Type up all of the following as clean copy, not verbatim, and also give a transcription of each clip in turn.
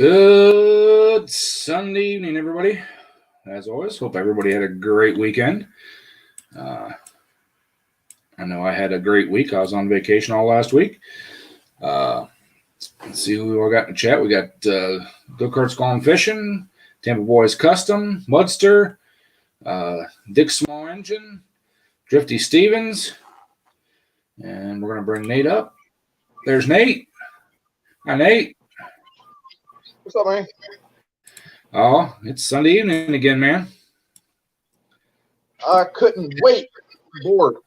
Good Sunday evening, everybody. As always, hope everybody had a great weekend. I know I had a great week. I was on vacation all last week. Let's see who we all got in the chat. We got Go Karts Going Fishing, Tampa Boys Custom, Mudster, Dick Small Engine, Drifty Stevens, and we're going to bring Nate up. There's Nate. Hi, Nate. What's up, man? Oh, it's Sunday evening again, man. I couldn't wait. Bored.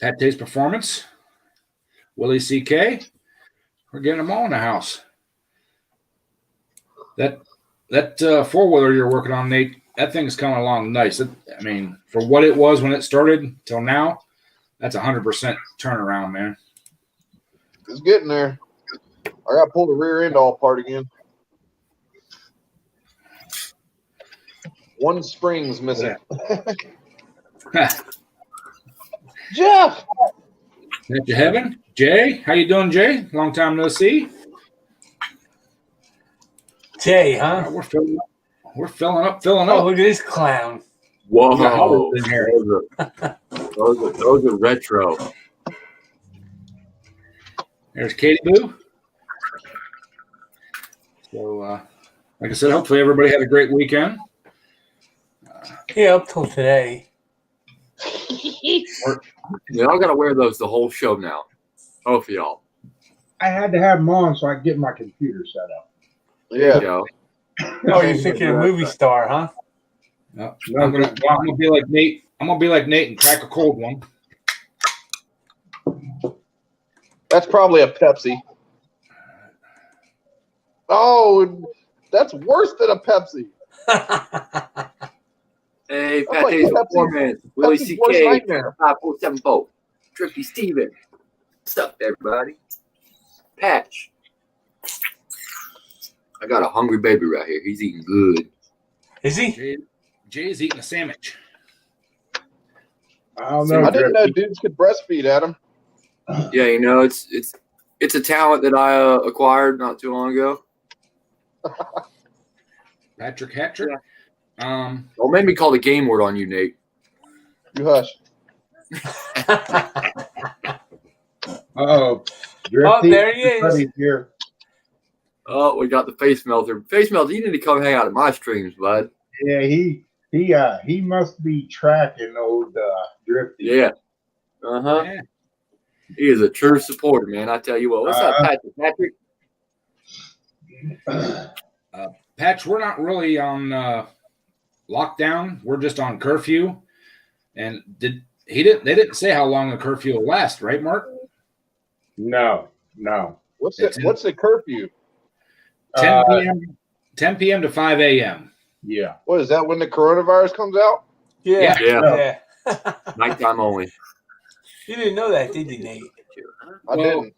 Pat Taste Performance, Willie C.K. We're getting them all in the house. That four-wheeler you're working on, Nate, that thing's coming along nice. I mean, for what it was when it started till now, that's 100% turnaround, man. It's getting there. I got to pull the rear end all apart again. One spring's missing. Jeff! That you heaven? Jay? How you doing, Jay? Long time no see. Jay, huh? We're filling up. Oh, look at this clown. Whoa. Those are retro. There's Katie Boo. So, like I said, hopefully everybody had a great weekend. Yeah, up till today. Y'all got to wear those the whole show now. Both of y'all. I had to have them on so I could get my computer set up. Yeah. You know? Oh, you're thinking a movie star, huh? No, I'm gonna be like Nate. I'm gonna be like Nate and crack a cold one. That's probably a Pepsi. Oh, that's worse than a Pepsi. Hey, That's Pat like Taste Pepsi's- Performance, Willie Pepsi's worst C.K., nightmare. 5474, Drifty Steven. What's up, everybody? Patch. I got a hungry baby right here. He's eating good. Is he? Jay's eating a sandwich. I don't know. I didn't know dudes could breastfeed, Adam. Yeah, you know, it's a talent that I acquired not too long ago. Patrick Hattrick. Don't make me call the game word on you, Nate. You hush. Oh, there he is. Here. Oh, we got the face melter. Face melter, you need to come hang out at my streams, bud. Yeah, he must be tracking old Drifty. Yeah. Uh-huh. Yeah. He is a true supporter, man. I tell you what. What's up, Patrick? Patch, we're not really on lockdown. We're just on curfew. And they didn't say how long the curfew will last, right, Mark? No. What's the curfew? 10 p.m. to 5 a.m. Yeah. What is that when the coronavirus comes out? Yeah. Nighttime only. You didn't know that, did you, Nate? I didn't.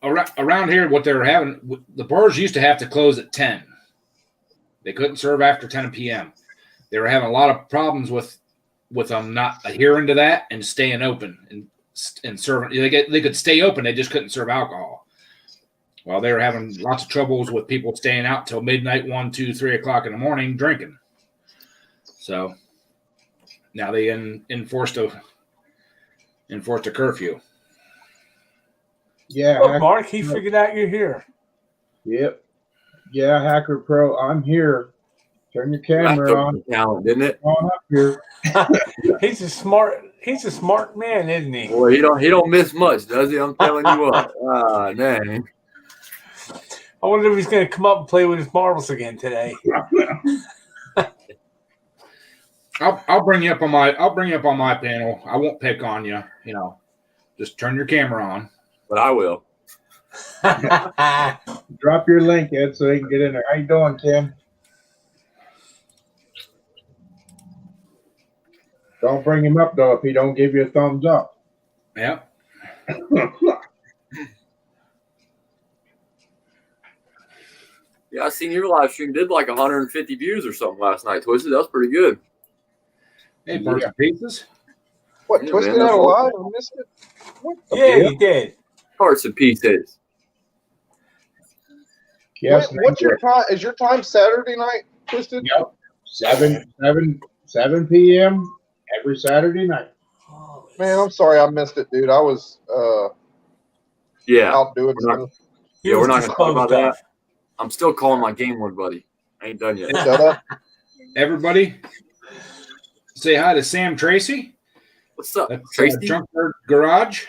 Around here, what they were having, the bars used to have to close at 10. They couldn't serve after 10 p.m. They were having a lot of problems with them not adhering to that and staying open and serving. They could stay open, they just couldn't serve alcohol. Well, they were having lots of troubles with people staying out till midnight, 1, 2, 3 o'clock in the morning drinking. So now they enforced a curfew. Yeah. Oh, Mark, he figured out you're here. Yep. Yeah, Hacker Pro, I'm here. Turn your camera on. Talent, didn't it? On up here. He's a smart man, isn't he? Boy, he don't miss much, does he? I'm telling you what. Ah, man. I wonder if he's going to come up and play with his marbles again today. I'll bring you up on my panel. I won't pick on you. You know, just turn your camera on. But I will. Drop your link, Ed, so they can get in there. How you doing, Tim? Don't bring him up, though, if he don't give you a thumbs up. Yep. Yeah, I seen your live stream did like 150 views or something last night, Twisted. That was pretty good. Hey, parts and pieces. What, Yeah, Twisted man, out alive? I missed it. What the Yeah, he did. Parts and pieces. Yes. What's your time? Is your time Saturday night, Twisted? Yep. 7 p.m. every Saturday night. Man, I'm sorry I missed it, dude. I was Yeah. out doing We're not- stuff. Yeah, we're not going to talk about disposed that. I'm still calling my game word, buddy. I ain't done yet. Shut up. Everybody, say hi to Sam Tracy. What's up, That's Tracy? Junkyard Garage.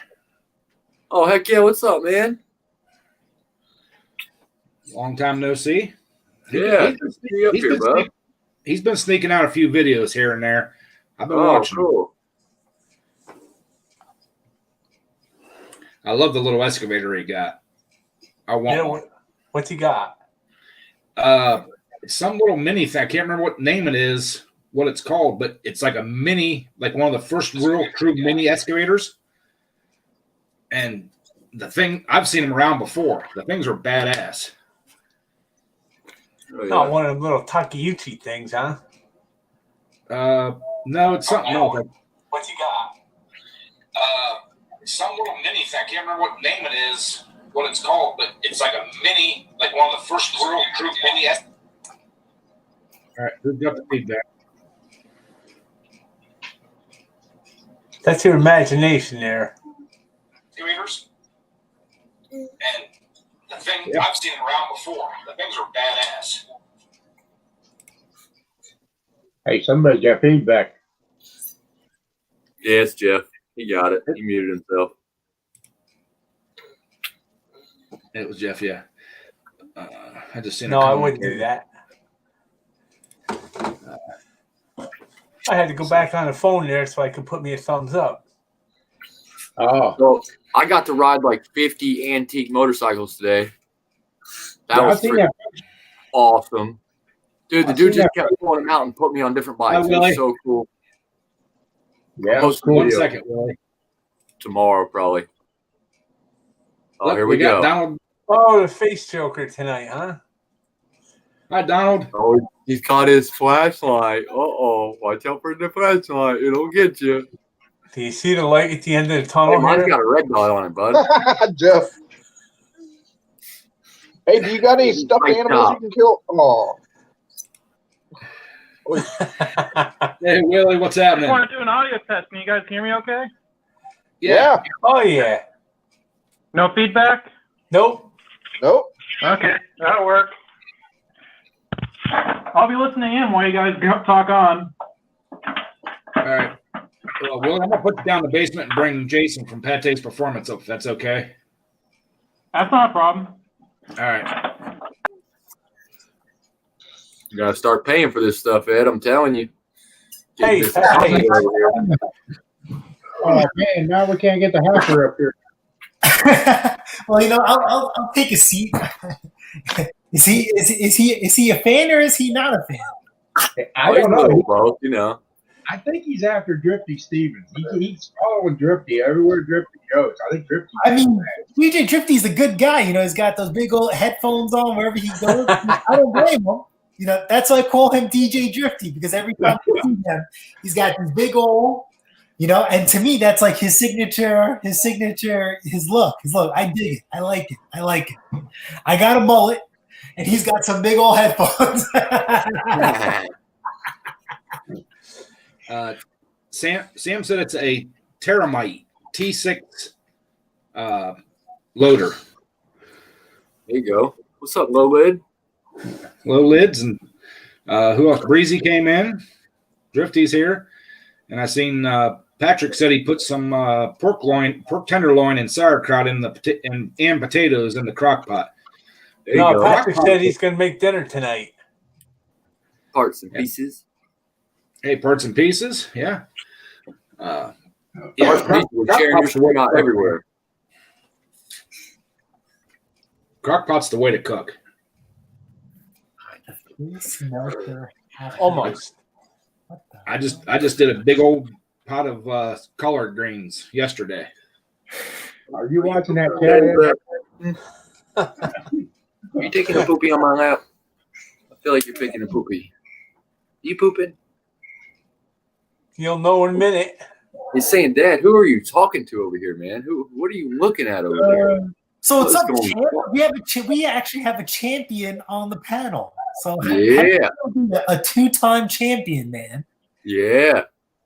Oh, heck yeah. What's up, man? Long time no see. Yeah. He's been, You up he's here, been bro? he's been sneaking out a few videos here and there. I've been Oh, watching. cool. I love the little excavator he got. I want one. What's he got? Some little mini thing. I can't remember what name it is, what it's called, but it's like a mini, like one of the first real true mini excavators. And the thing, I've seen them around before. The things are badass. Oh, yeah. Not one of them little Takeuchi things, huh? No, it's something else. What's he got? Some little mini thing. I can't remember what name it is, what it's called, but it's like a mini, like one of the first real true mini. All right, who's got the feedback? That's your imagination there. Excavators. And the thing, I've seen them around before. The things are badass. Hey, somebody got feedback. Yeah, it's Jeff. He got it. He muted himself. It was Jeff, yeah. I just seen. No, I wouldn't do that. I had to go back on the phone there so I could put me a thumbs up. Oh, So I got to ride like 50 antique motorcycles today. That yeah, was I've seen freaking that. awesome. Dude, the I've dude seen just that. kept pulling them out and put me on different bikes. Hi, It Willie. was so cool. Yeah, Post cool. 1 video second, Willie. tomorrow, probably. Oh, Look, here we got go. Donald. Oh, the face joker tonight, huh? Hi, Donald. Oh, he's caught his flashlight. Uh-oh. Watch out for the flashlight. It'll get you. Do you see the light at the end of the Hey, tunnel mine's here? got a red dot on it, bud. Jeff. Hey, do you got any stuffed Nice animals job. you can kill? Oh, Hey, Willie, what's I just happening? want to do an audio test. Can you guys hear me okay? yeah. Oh, yeah. No feedback? Nope. Nope. Okay, that'll work. I'll be listening in while you guys talk on. All right. Well, Willie, I'm gonna put you down in the basement and bring Jason from Pate's Performance up, if that's okay. That's not a problem. All right. You got to start paying for this stuff, Ed. I'm telling you. Hey, Get this hey. over here. Oh man, now we can't get the hacker up here. Well, I'll take a seat. Is he a fan or is he not a fan? I Oh, he's don't a know. little both, you know. I think he's after Drifty Stevens. He's following Drifty everywhere Drifty goes. I think Drifty. I mean, DJ Drifty's a good guy. He's got those big old headphones on wherever he goes. I don't blame him. That's why I call him DJ Drifty, because every time I see him, he's got this big old, and to me, that's like his signature, his look. I dig it. I like it. I got a mullet, and he's got some big old headphones. Sam said it's a Terramite T6 loader. There you go. What's up, low lid? Low lids, and who else? Breezy came in. Drifty's here, and I seen Patrick said he put some pork tenderloin and sauerkraut in and potatoes in the crock pot. There you No, go. Patrick said he's going to make dinner tonight. Parts and pieces. Hey, parts and pieces, yeah. Parts and pieces. We're sharing your swing out everywhere. Crock pot's the way to cook. Almost. I just did a big old pot of collard greens yesterday. Are you watching that chat? Are you taking a poopy on my lap? I feel like you're taking a poopy. You pooping? You'll know in a minute. He's saying, Dad, who are you talking to over here, man? What are you looking at over there? So it's Let's up. go. We actually have a champion on the panel. So Yeah. a two-time champion, man. Yeah.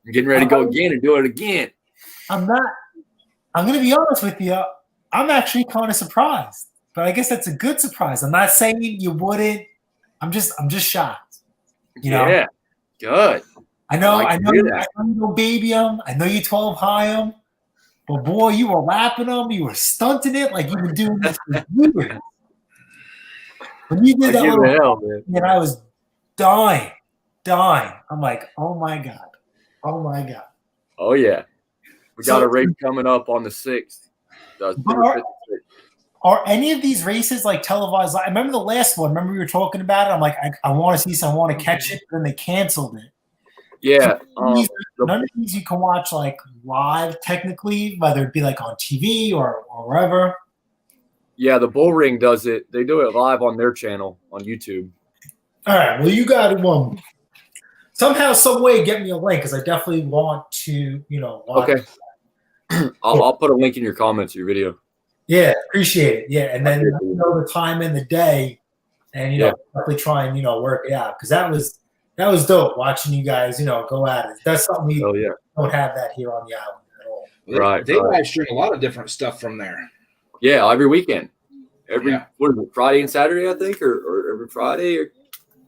I'm getting ready to go again and do it again. I'm going to be honest with you. I'm actually kind of surprised, but I guess that's a good surprise. I'm not saying you wouldn't. I'm just shocked. You know? Yeah. Good. I know I like to hear that. you don't baby him. I know you 12 high him. But boy, you were lapping them. You were stunting it like you've been doing this for years. When you did that, Give it hell, man. and I was dying. I'm like, oh my god. Oh yeah. We got a race coming up on the 6th. Are any of these races like televised? I remember the last one. Remember we were talking about it? I'm like, I want to see some. I want to catch it. And then they canceled it. Yeah. None of these you can watch like live technically, whether it be like on TV or wherever. Yeah, the Bull Ring does it. They do it live on their channel on YouTube. All right. Well, you got it. Somehow, some way, get me a link because I definitely want to, watch. Okay. I'll put a link in your comments, your video. Yeah, appreciate it. Yeah, and then the time and the day, and definitely try and work it out because that was dope watching you guys go at it. That's something we don't have that here on the island at all. Right. They live stream a lot of different stuff from there. Yeah, every weekend. What is it, Friday and Saturday, I think, or every Friday? Or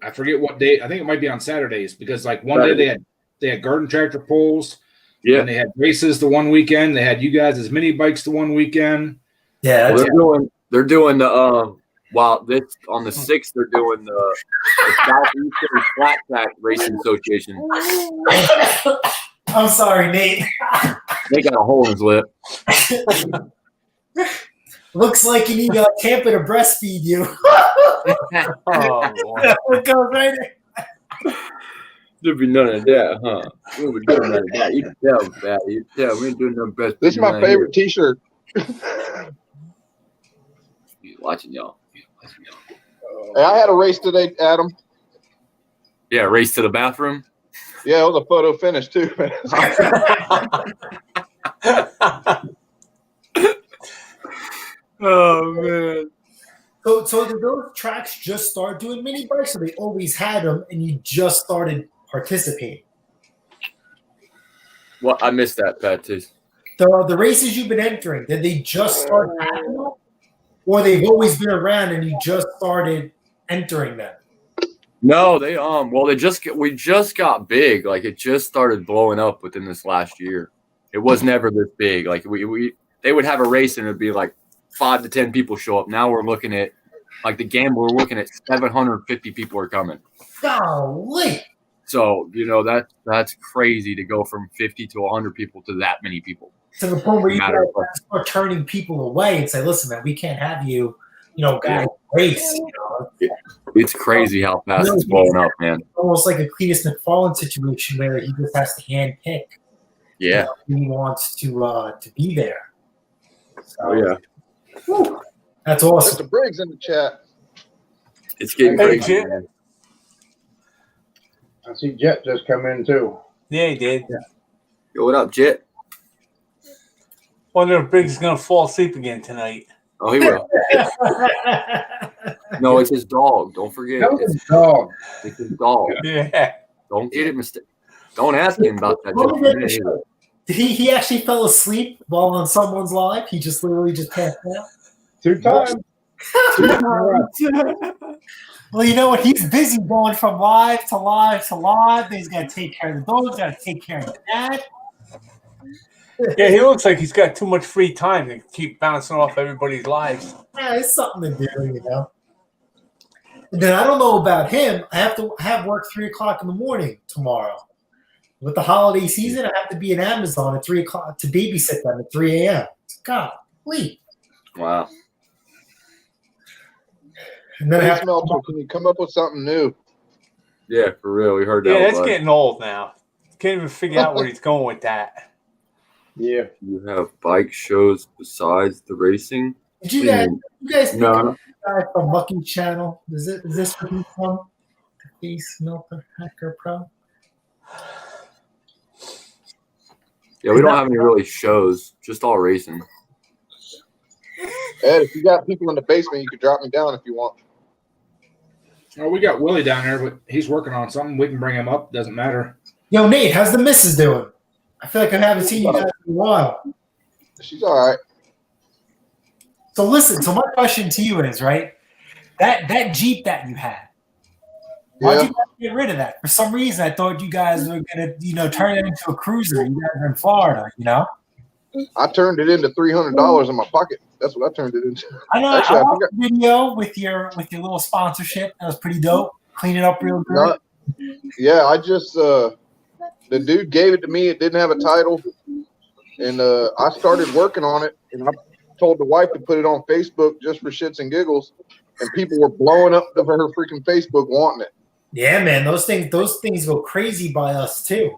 I forget what day. I think it might be on Saturdays because like one day they had garden tractor pulls. Yeah. And they had races the one weekend. They had you guys as mini bikes the one weekend. Yeah. They're doing the on the 6th they're doing the Southeastern Flat Track Racing Association. I'm sorry, Nate. They got a hole in his lip. Looks like you need Tampa to breastfeed you. Oh, boy. It goes right in. There'd be none of that, huh? We were doing none of that. You can tell, Pat. You can tell we ain't doing no best. This is my favorite T-shirt. Watching y'all. Hey, I had a race today, Adam. Yeah, race to the bathroom. Yeah, it was a photo finish too, man. Oh man. So did those tracks just start doing mini bikes, or they always had them, and you just started participating? Well, I missed that, Pat, too. The races you've been entering, did they just start having them, or they've always been around and you just started entering them? No, they we just got big. Like it just started blowing up within this last year. It was never this big. Like they would have a race and it'd be like 5 to 10 people show up. Now we're looking at like the Gamble. We're looking at 750 people are coming. Golly. So that's crazy to go from 50 to 100 people to that many people. To the point where you guys start turning people away and say, "Listen, man, we can't have you, guys race." It's crazy how fast it's blowing up, man. Almost like a Cletus McFarlane situation where he just has to hand pick. Yeah, who he wants to be there. So, oh yeah, whew, that's awesome. Mr. Briggs in the chat. it's getting Hey, crazy, Jim. man. I see Jet just come in too. Yeah, he did. Yo, what up, Jet? Wonder if Briggs is going to fall asleep again tonight. Oh, he will. No, it's his dog. Don't forget. That was his dog. It's his dog. Yeah. Don't get it mistaken. Don't ask him about that. What was that Just- show? Did he actually fell asleep while on someone's live? He just literally just passed out? 2 times. Well, you know what? He's busy going from live to live to live. He's got to take care of the dogs, got to take care of the dad. Yeah, he looks like he's got too much free time to keep bouncing off everybody's lives. Yeah, it's something to do, And then I don't know about him. I have to have work 3 o'clock in the morning tomorrow. With the holiday season, I have to be in Amazon at 3 o'clock to babysit them at 3 a.m. God, please. Wow. And then I Hey, have to Smelter, can you come up with something new? Yeah, for real. We heard that. Yeah, that's one. getting old now. Can't even figure out where he's going with that. Yeah. You have bike shows besides the racing? Did you guys think No. of the guy from Lucky's channel? Is this where he's from? The Smelter Hacker Pro? Yeah, we don't have any really shows. Just all racing. Ed, if you got people in the basement, you could drop me down if you want. Oh, we got Willie down there, but he's working on something. We can bring him up. Doesn't matter. Yo, Nate, how's the missus doing? I feel like I haven't seen you guys in a while. She's all right. So listen, so my question to you is, right, that Jeep that you had, why'd Yeah. you guys get rid of that? For some reason, I thought you guys were going to, turn it into a cruiser. You guys are in Florida, I turned it into $300 in my pocket. That's what I turned it into. I know. Actually, I I watched the video with your little sponsorship. That was pretty dope. Clean it up real good. No, yeah, I just the dude gave it to me. It didn't have a title, and I started working on it. And I told the wife to put it on Facebook just for shits and giggles, and people were blowing up her freaking Facebook wanting it. Yeah, man, those things go crazy by us too.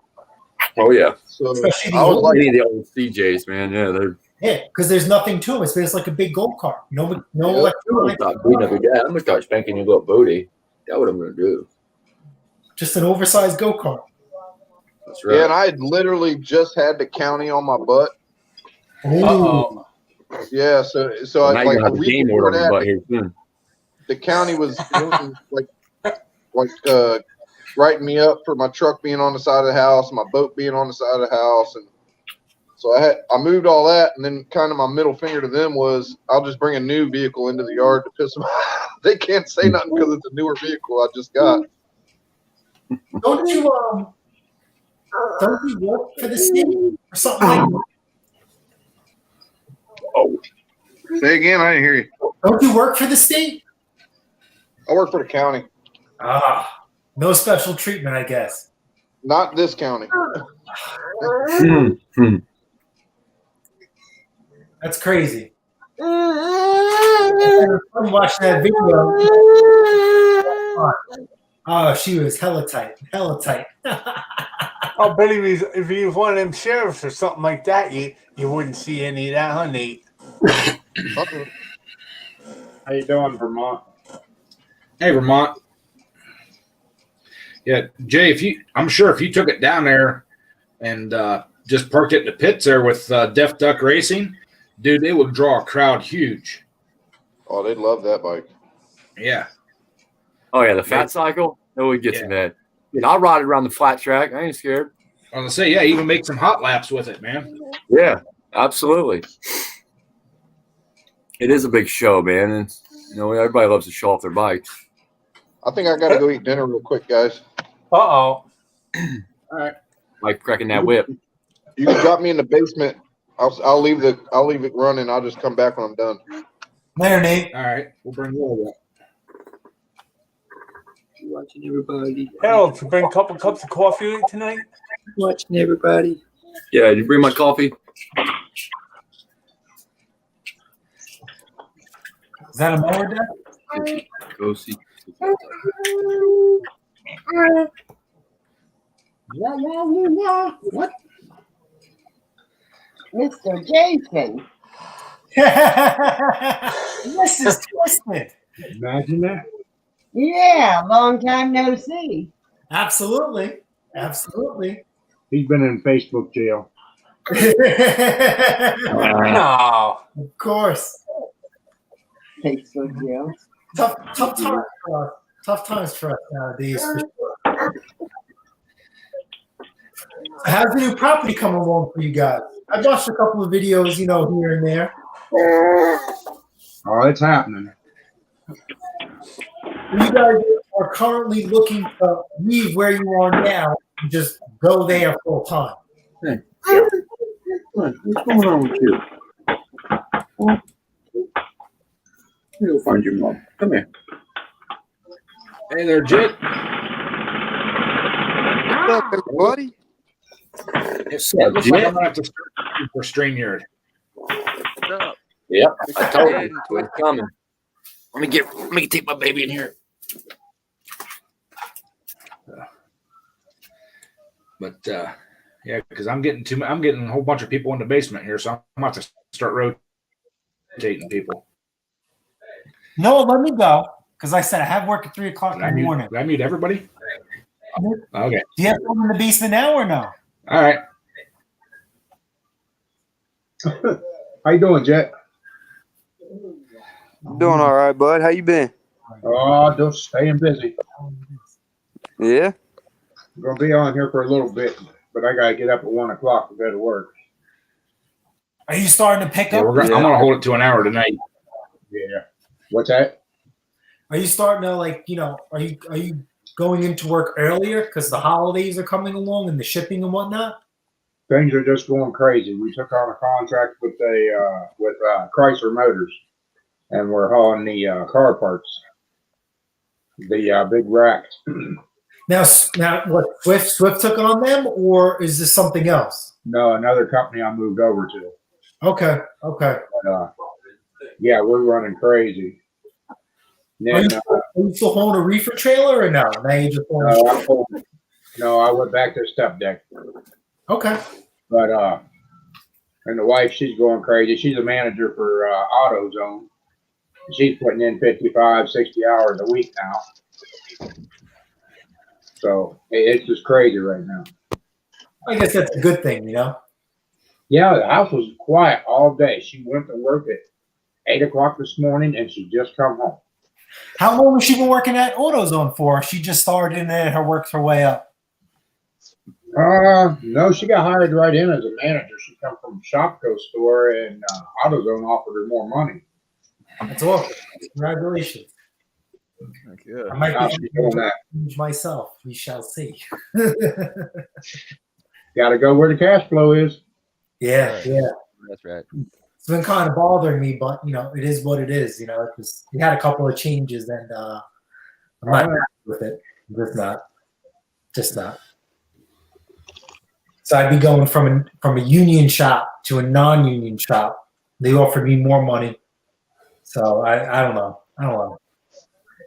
Oh yeah. So Especially the I was old- like, Any of the old CJs, man. Yeah, they're Yeah, because there's nothing to them. It's just like a big go kart. No Yeah. electronics. not beating up your dad. I'm gonna start spanking your little booty. That's what I'm gonna do. Just an oversized go kart. That's right. yeah, and I had literally just had the county on my butt. Uh-oh. Yeah, so Now I you're like gonna have a a week game before order on your that, butt here soon. the county was writing me up for my truck being on the side of the house, my boat being on the side of the house, and so I moved all that, and then kind of my middle finger to them was I'll just bring a new vehicle into the yard to piss them off. They can't say nothing because it's a newer vehicle I just got. Don't you work for the state or something like that? Say again, I didn't hear you. Don't you work for the state? I work for the county, No special treatment, I guess. not this county. That's crazy. I'm watching that video. Oh, she was hella tight. Hella tight. I'll bet if he was one of them sheriffs or something like that, you wouldn't see any of that, huh, Nate? How you doing, Vermont? Hey, Vermont. Yeah, Jay, I'm sure if you took it down there and just parked it in the pits there with Def Duck Racing, dude, they would draw a crowd huge. Oh, they'd love that bike. Yeah. Oh yeah, the fat cycle. No, we get some that. Dude, I'll ride it around the flat track. I ain't scared. I was gonna say, yeah, even make some hot laps with it, man. Yeah, absolutely. It is a big show, man, and everybody loves to show off their bikes. I think I got to go eat dinner real quick, guys. Uh-oh. Like cracking that whip. You can drop me in the basement. I'll leave it running. I'll just come back when I'm done. There, Nate. All right, we'll bring you up. Watching everybody. Harold, you bring a couple cups of coffee tonight? Watching everybody. Yeah, did you bring my coffee? Is that a mower deck? Go see. What? Mr. Jason. This is twisted. Imagine that. Yeah, long time no see. Absolutely. Absolutely. He's been in Facebook jail. No. Of course. Facebook Joe. Tough times for us. Tough times for us nowadays. For sure. How's the new property coming along for you guys? I've watched a couple of videos, here and there. Oh, it's happening. You guys are currently looking to leave where you are now and just go there full time. What's going on with you? You'll find your mom. Come here. Hey there, Jit. What's up, everybody? It looks like I'm gonna have to start for StreamYard. What's up? Yep, I told Heading you to it. it's coming. Let me take my baby in here. But yeah, because I'm getting a whole bunch of people in the basement here, so I'm about to start rotating people. No, let me go. Because I said I have work at 3 o'clock in the morning. Did I mute everybody? Okay. Do you have someone in the basement now or no? All right. How you doing, Jet? Doing all right, bud. How you been? Oh, just staying busy. Yeah. I'm gonna be on here for a little bit, but I gotta get up at 1 o'clock to go to work. Are you starting to pick Yeah, up? I'm gonna hold it to an hour tonight. Yeah. What's that? Are you starting to are you going into work earlier because the holidays are coming along and the shipping and whatnot? Things are just going crazy. We took on a contract with Chrysler Motors, and we're hauling the car parts, the big racks. Now what? Swift took on them, or is this something else? No, another company I moved over to. Okay. But, yeah, we're running crazy. Then, Are you still holding a reefer trailer or no? Now you just I went back to step deck. Okay. But and the wife, she's going crazy. She's a manager for AutoZone. She's putting in 55, 60 hours a week now. So it's just crazy right now. I guess that's a good thing, Yeah, the house was quiet all day. She went to work at 8 o'clock this morning, and she just come home. How long has she been working at AutoZone for? She just started and then worked her way up. No, she got hired right in as a manager. She come from Shopko store, and AutoZone offered her more money. That's awesome. Congratulations. Good. I might Now be she's doing that. myself. We shall see. Got to go where the cash flow is. Yeah. That's right. It's been kind of bothering me, but it is what it is. Because we had a couple of changes, and I'm not happy with it. Just not. So I'd be going from a union shop to a non-union shop. They offered me more money, so I don't know.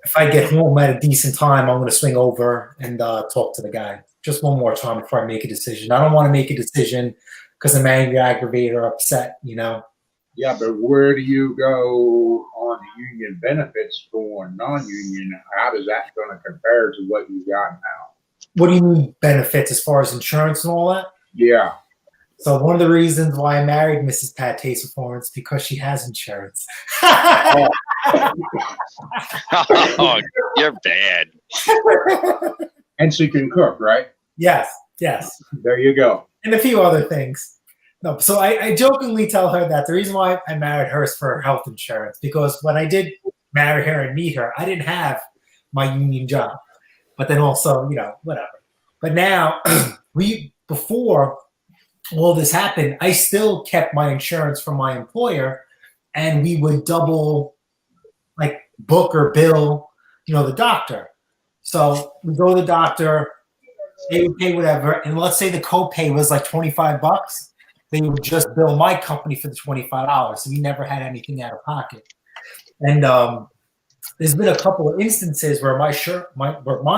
If I get home at a decent time, I'm going to swing over and talk to the guy just one more time before I make a decision. I don't want to make a decision because I'm angry, aggravated, or upset. Yeah, but where do you go on the union benefits for non-union? How does that going to compare to what you got now? What do you mean benefits as far as insurance and all that? Yeah. So one of the reasons why I married Mrs. Pat Taser is because she has insurance. Oh, you're bad. And she can cook, right? Yes. There you go. And a few other things. No, so I jokingly tell her that the reason why I married her is for her health insurance, because when I did marry her and meet her, I didn't have my union job. But then also, whatever. But now, before all this happened, I still kept my insurance from my employer, and we would double, book or bill, the doctor. So we go to the doctor, they would pay whatever, and let's say the copay was like $25. They would just bill my company for the $25. So we never had anything out of pocket. And there's been a couple of instances where my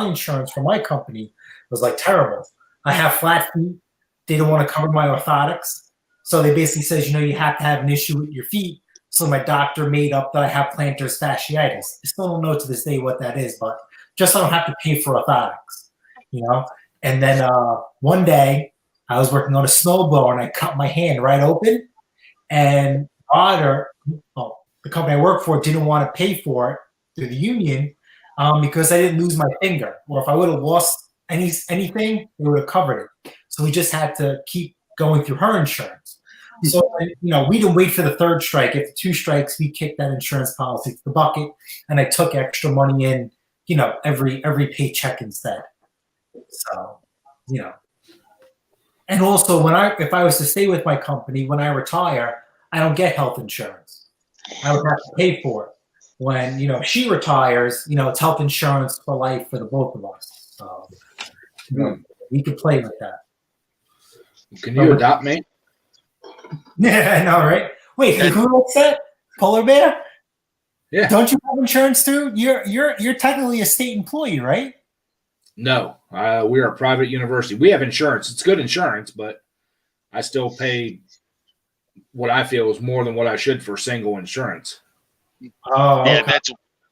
insurance for my company was terrible. I have flat feet. They don't want to cover my orthotics. So they basically says, you have to have an issue with your feet. So my doctor made up that I have plantar fasciitis. I still don't know to this day what that is, but just so I don't have to pay for orthotics, And then one day I was working on a snowblower and I cut my hand right open, and the company I work for didn't want to pay for it through the union because I didn't lose my finger. Or if I would have lost anything, they would have covered it. So we just had to keep going through her insurance. So, we didn't wait for the third strike. After 2 strikes, we kicked that insurance policy to the bucket, and I took extra money in, every paycheck instead. So, And also, if I was to stay with my company, when I retire, I don't get health insurance. I would have to pay for it. When, she retires, it's health insurance for life for the both of us. So, we could play with that. Can you adopt me? Yeah, I know, right? Wait, who likes that? Polar Bear? Yeah. Don't you have insurance too? You're technically a state employee, right? No, we are a private university. We have insurance. It's good insurance, but I still pay what I feel is more than what I should for single insurance. Oh, Yeah,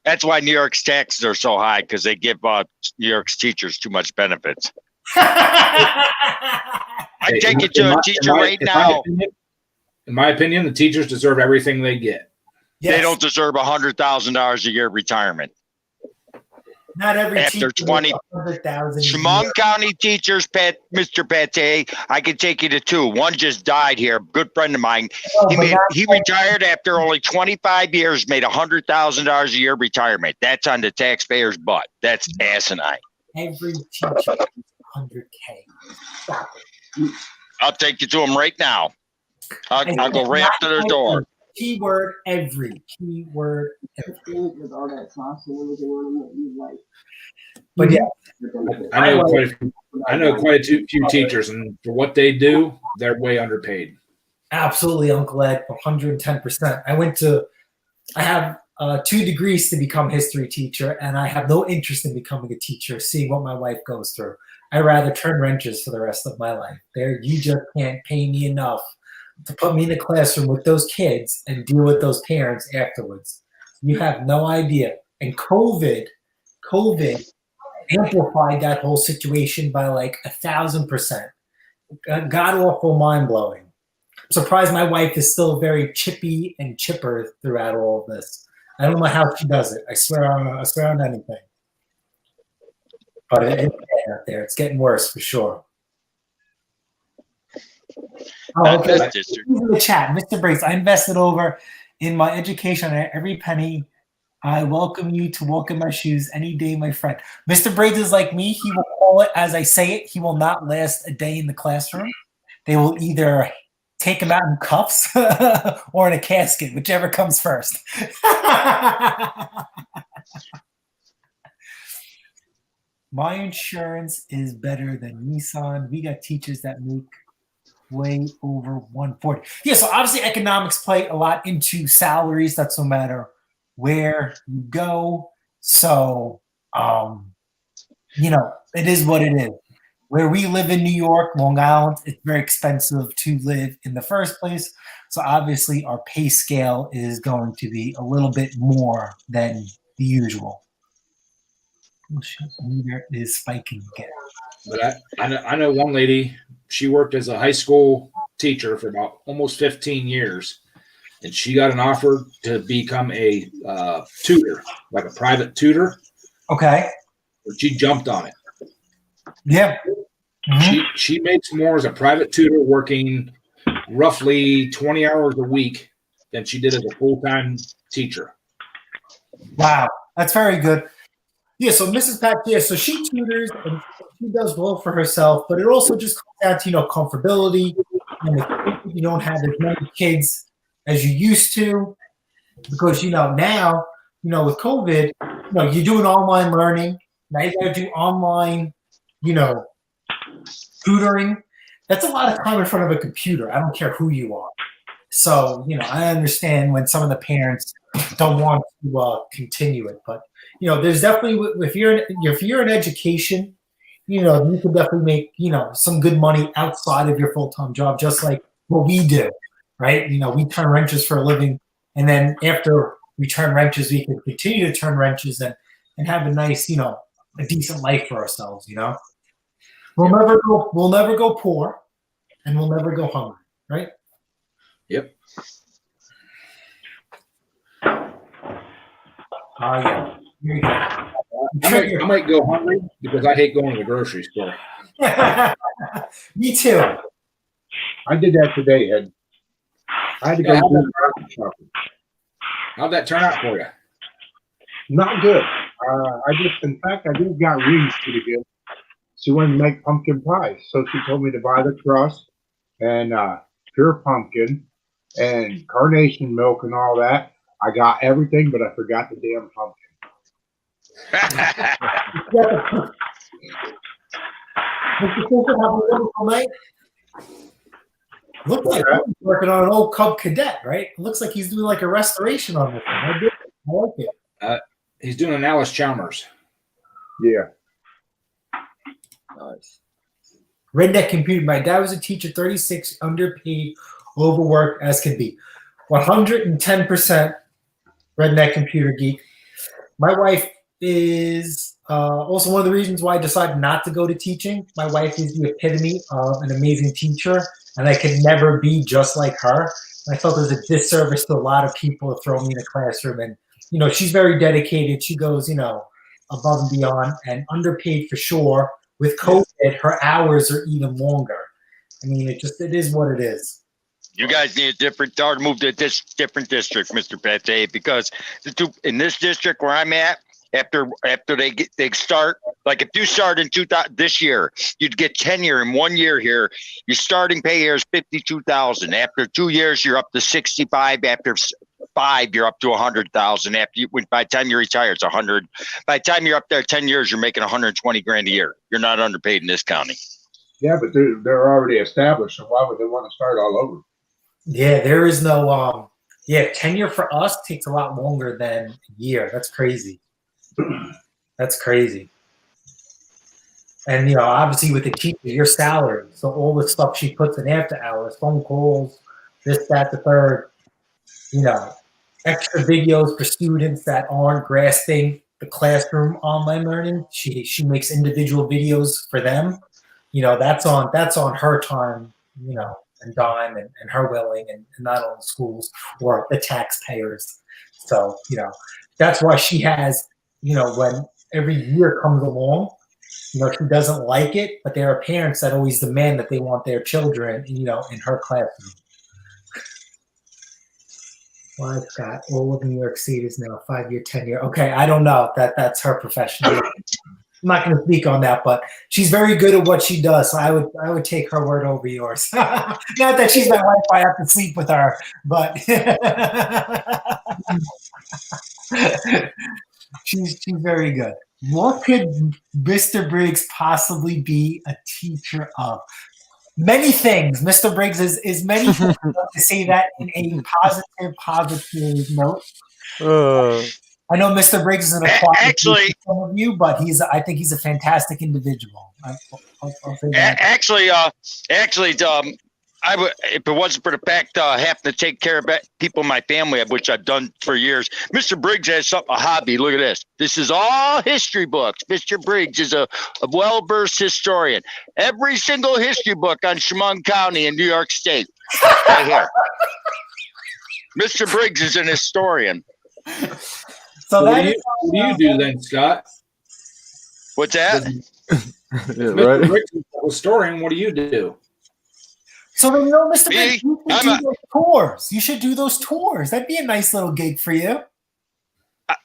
that's why New York's taxes are so high, because they give New York's teachers too much benefits. I take it to a teacher right now. In my opinion, the teachers deserve everything they get. They Yes. don't deserve $100,000 a year retirement. Not every After teacher 20 makes 100,000 a year. Chemung County teachers, Mr. Pate, I can take you to two. One just died here, good friend of mine. No, but not He retired after only 25 years, made $100,000 a year retirement. That's on the taxpayer's butt. That's asinine. every teacher makes 100K. Stop it. I'll take you to them right now. I'll go right up to their door. Keyword every. Keyword every. With all that sauce and everything on them that you like. But yeah, I know quite a few teachers, and for what they do, they're way underpaid. absolutely, Uncle Ed, 110%. I have 2 degrees to become history teacher, and I have no interest in becoming a teacher, seeing what my wife goes through. I'd rather turn wrenches for the rest of my life. You just can't pay me enough to put me in the classroom with those kids and deal with those parents afterwards. You have no idea. And COVID amplified that whole situation by like 1,000%. God awful, mind blowing. I'm surprised my wife is still very chippy and chipper throughout all of this. I don't know how she does it. I swear on anything. But it's bad out there. It's getting worse for sure. Oh, okay. That's just- In the chat, Mr. Briggs, I invested over in my education and every penny. I welcome you to walk in my shoes any day, my friend. Mr. Briggs is like me. He will call it as I say it. He will not last a day in the classroom. They will either take him out in cuffs or in a casket, whichever comes first. My insurance is better than Nissan. We got teachers that make way over 140. Yeah, so obviously economics play a lot into salaries. That's no matter where you go. So, it is what it is. Where we live in New York, Long Island, it's very expensive to live in the first place. So obviously our pay scale is going to be a little bit more than the usual. Oh, shit, meter is spiking again. But I know one lady, she worked as a high school teacher for about almost 15 years, and she got an offer to become a tutor, like a private tutor. Okay. But she jumped on it. Yeah. Mm-hmm. She makes more as a private tutor working roughly 20 hours a week than she did as a full-time teacher. Wow. That's very good. Yeah, so Mrs. Pat, so she tutors and she does well for herself, but it also just comes down to, comfortability. You don't have as many kids as you used to because, now, with COVID, you're doing online learning. Now you got to do online, tutoring. That's a lot of time in front of a computer. I don't care who you are. So, I understand when some of the parents don't want to continue it, but there's definitely, if you're in education, you can definitely make, some good money outside of your full-time job, just like what we do, right? We turn wrenches for a living, and then after we turn wrenches, we can continue to turn wrenches and have a nice, a decent life for ourselves, We'll never go poor, and we'll never go hungry, right? Yep. Yeah. Here you go. I might go hungry because I hate going to the grocery store. Me too. I did that today, Ed. I had to go do grocery shopping. How'd that turn out for you? Not good. I just got Reese pretty good. She wanted to make pumpkin pie, so she told me to buy the crust and pure pumpkin and carnation milk and all that. I got everything, but I forgot the damn pumpkin. Looks like he's working on an old Cub Cadet, right? It looks like he's doing like a restoration on this thing. I like it. He's doing an Alice Chalmers. Yeah. Nice. Redneck Computer. My dad was a teacher, 36, underpaid, overworked as can be. 110% Redneck Computer Geek. My wife is also one of the reasons why I decided not to go to teaching. My wife is the epitome of an amazing teacher, and I could never be just like her. I felt it was a disservice to a lot of people to throw me in a classroom. And, you know, she's very dedicated. She goes, you know, above and beyond and underpaid for sure. With COVID, her hours are even longer. I mean, it is what it is. You guys need a different, or move to this different district, Mr. Pate, because in this district where I'm at, after they start, like if you start in this year, you'd get tenure in 1 year here. Your starting pay here is $52,000. After 2 years, you're up to 65. After 5, you're up to 100,000. By the time you retire, it's 100. By the time you're up there 10 years, you're making 120 grand a year. You're not underpaid in this county. Yeah, but they're already established, so why would they want to start all over? Yeah, there is no tenure for us takes a lot longer than a year. That's crazy. That's crazy. And, you know, obviously with the teacher, your salary. So all the stuff she puts in after hours, phone calls, this, that, the third, you know, extra videos for students that aren't grasping the classroom online learning. She makes individual videos for them. You know, that's on her time, you know, and dime and her willing, and not on the schools or the taxpayers. So, you know, that's why she has, you know, when every year comes along, you know, she doesn't like it, but there are parents that always demand that they want their children, you know, in her classroom. Well, I've got all of New York State is now 5-year tenure. Okay, I don't know. That's her profession. I'm not going to speak on that, but she's very good at what she does. So I would take her word over yours. Not that she's my wife, I have to sleep with her, but she's very good. What could Mr. Briggs possibly be a teacher of? Many things. Mr. Briggs is many things. To say that in a positive note. I know Mr. Briggs is an acquired for some of you, but I think he's a fantastic individual. I'll say that. Actually, if it wasn't for the fact having to take care of people in my family, which I've done for years, Mr. Briggs has a hobby. Look at this. This is all history books. Mr. Briggs is a well-versed historian. Every single history book on Chemung County in New York State, right here. Mr. Briggs is an historian. So what do you do then, Scott? What's that? Mr. Briggs is a historian. What do you do? So then, you know, Mr. Briggs, you should do those tours. You should do those tours. That'd be a nice little gig for you.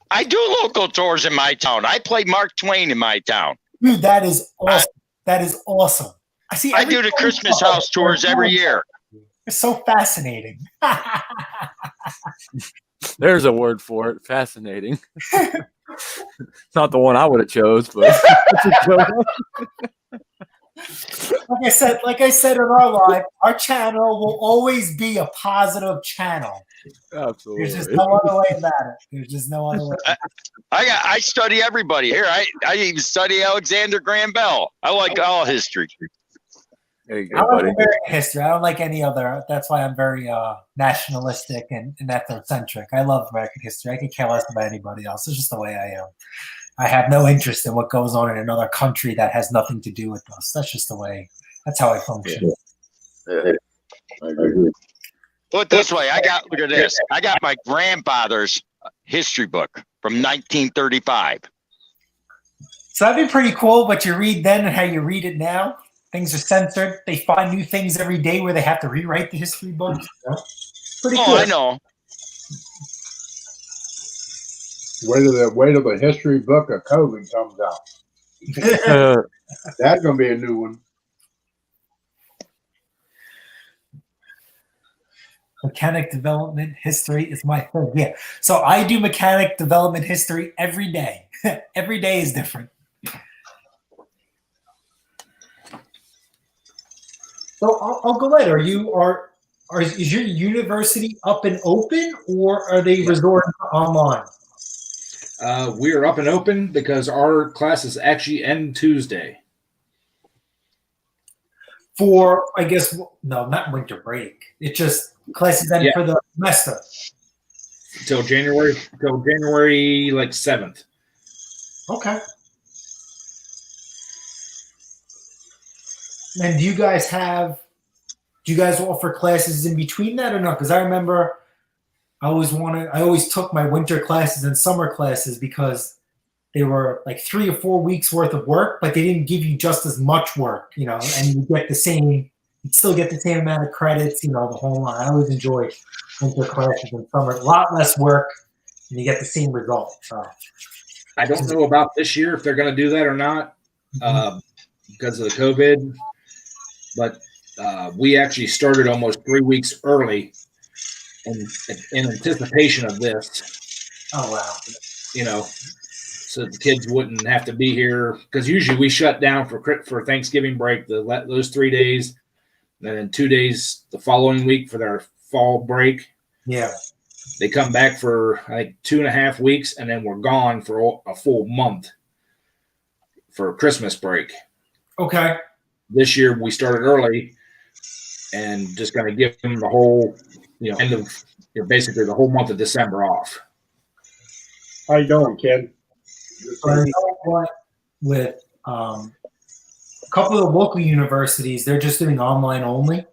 I do local tours in my town. I play Mark Twain in my town. Dude, that is awesome. That is awesome. I do the Christmas house tours every year. It's so fascinating. There's a word for it. Fascinating. Not the one I would have chose, but like I said in our live, our channel will always be a positive channel. Absolutely. There's just no other way about it. There's just no other way. I study everybody here. I even study Alexander Graham Bell. I like all history. There you go, I like buddy. American history. I don't like any other. That's why I'm very nationalistic and ethnocentric. I love American history. I can care less about anybody else. It's just the way I am. I have no interest in what goes on in another country that has nothing to do with us. That's just the way. That's how I function. Yeah, I agree. Put it this way, look at this. I got my grandfather's history book from 1935. So that'd be pretty cool. But you read then and how you read it now. Things are censored. They find new things every day where they have to rewrite the history books. You know? Pretty cool. I know. Wait till the history book of COVID comes out. That's gonna be a new one. Mechanic development history is my thing. Yeah. So I do mechanic development history every day. Every day is different. So I'll go later. Is your university up and open, or are they resorting to online? We are up and open because our classes actually end Tuesday. For, I guess, no, not winter break. It just classes end for the semester. Till January like 7th. Okay. And do you guys have do you guys offer classes in between that or not? Because I remember I always took my winter classes and summer classes because they were like 3 or 4 weeks worth of work, but they didn't give you just as much work, you know, and you'd still get the same amount of credits, you know, the whole line. I always enjoyed winter classes and summer, a lot less work, and you get the same result. So I don't know about this year if they're going to do that or not because of the COVID, but we actually started almost 3 weeks early in anticipation of this. Oh, wow. You know, so the kids wouldn't have to be here because usually we shut down for Thanksgiving break, those 3 days, and then 2 days the following week for their fall break. Yeah. They come back for like 2.5 weeks, and then we're gone for a full month for Christmas break. Okay. This year we started early and just going to give them the whole, end of basically the whole month of December off. How you doing, kid? So I know what with a couple of the local universities, they're just doing online only,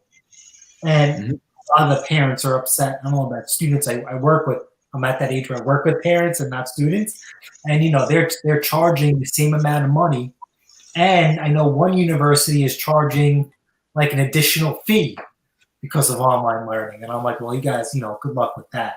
and a lot of the parents are upset. I don't know about students I work with. I'm at that age where I work with parents and not students, and they're charging the same amount of money. And I know one university is charging like an additional fee because of online learning, and I'm like, well, you guys, good luck with that.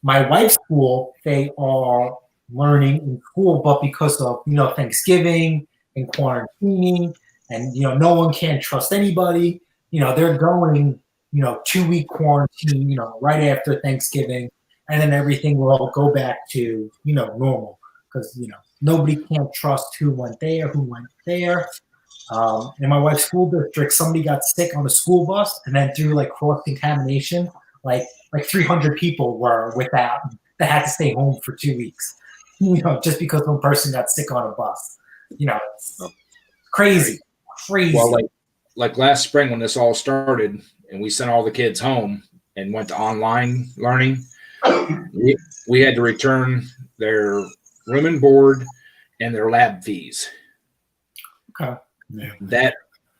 My wife's school, they are learning in school, but because of Thanksgiving and quarantining, and no one can trust anybody, they're going 2-week quarantine, right after Thanksgiving, and then everything will go back to normal because nobody can't trust who went there. In my wife's school district, somebody got sick on a school bus, and then through like cross contamination, like 300 people were without. They had to stay home for 2 weeks. Just because one person got sick on a bus. It's crazy. Well, like last spring when this all started and we sent all the kids home and went to online learning, we had to return their room and board and their lab fees. Okay. Yeah.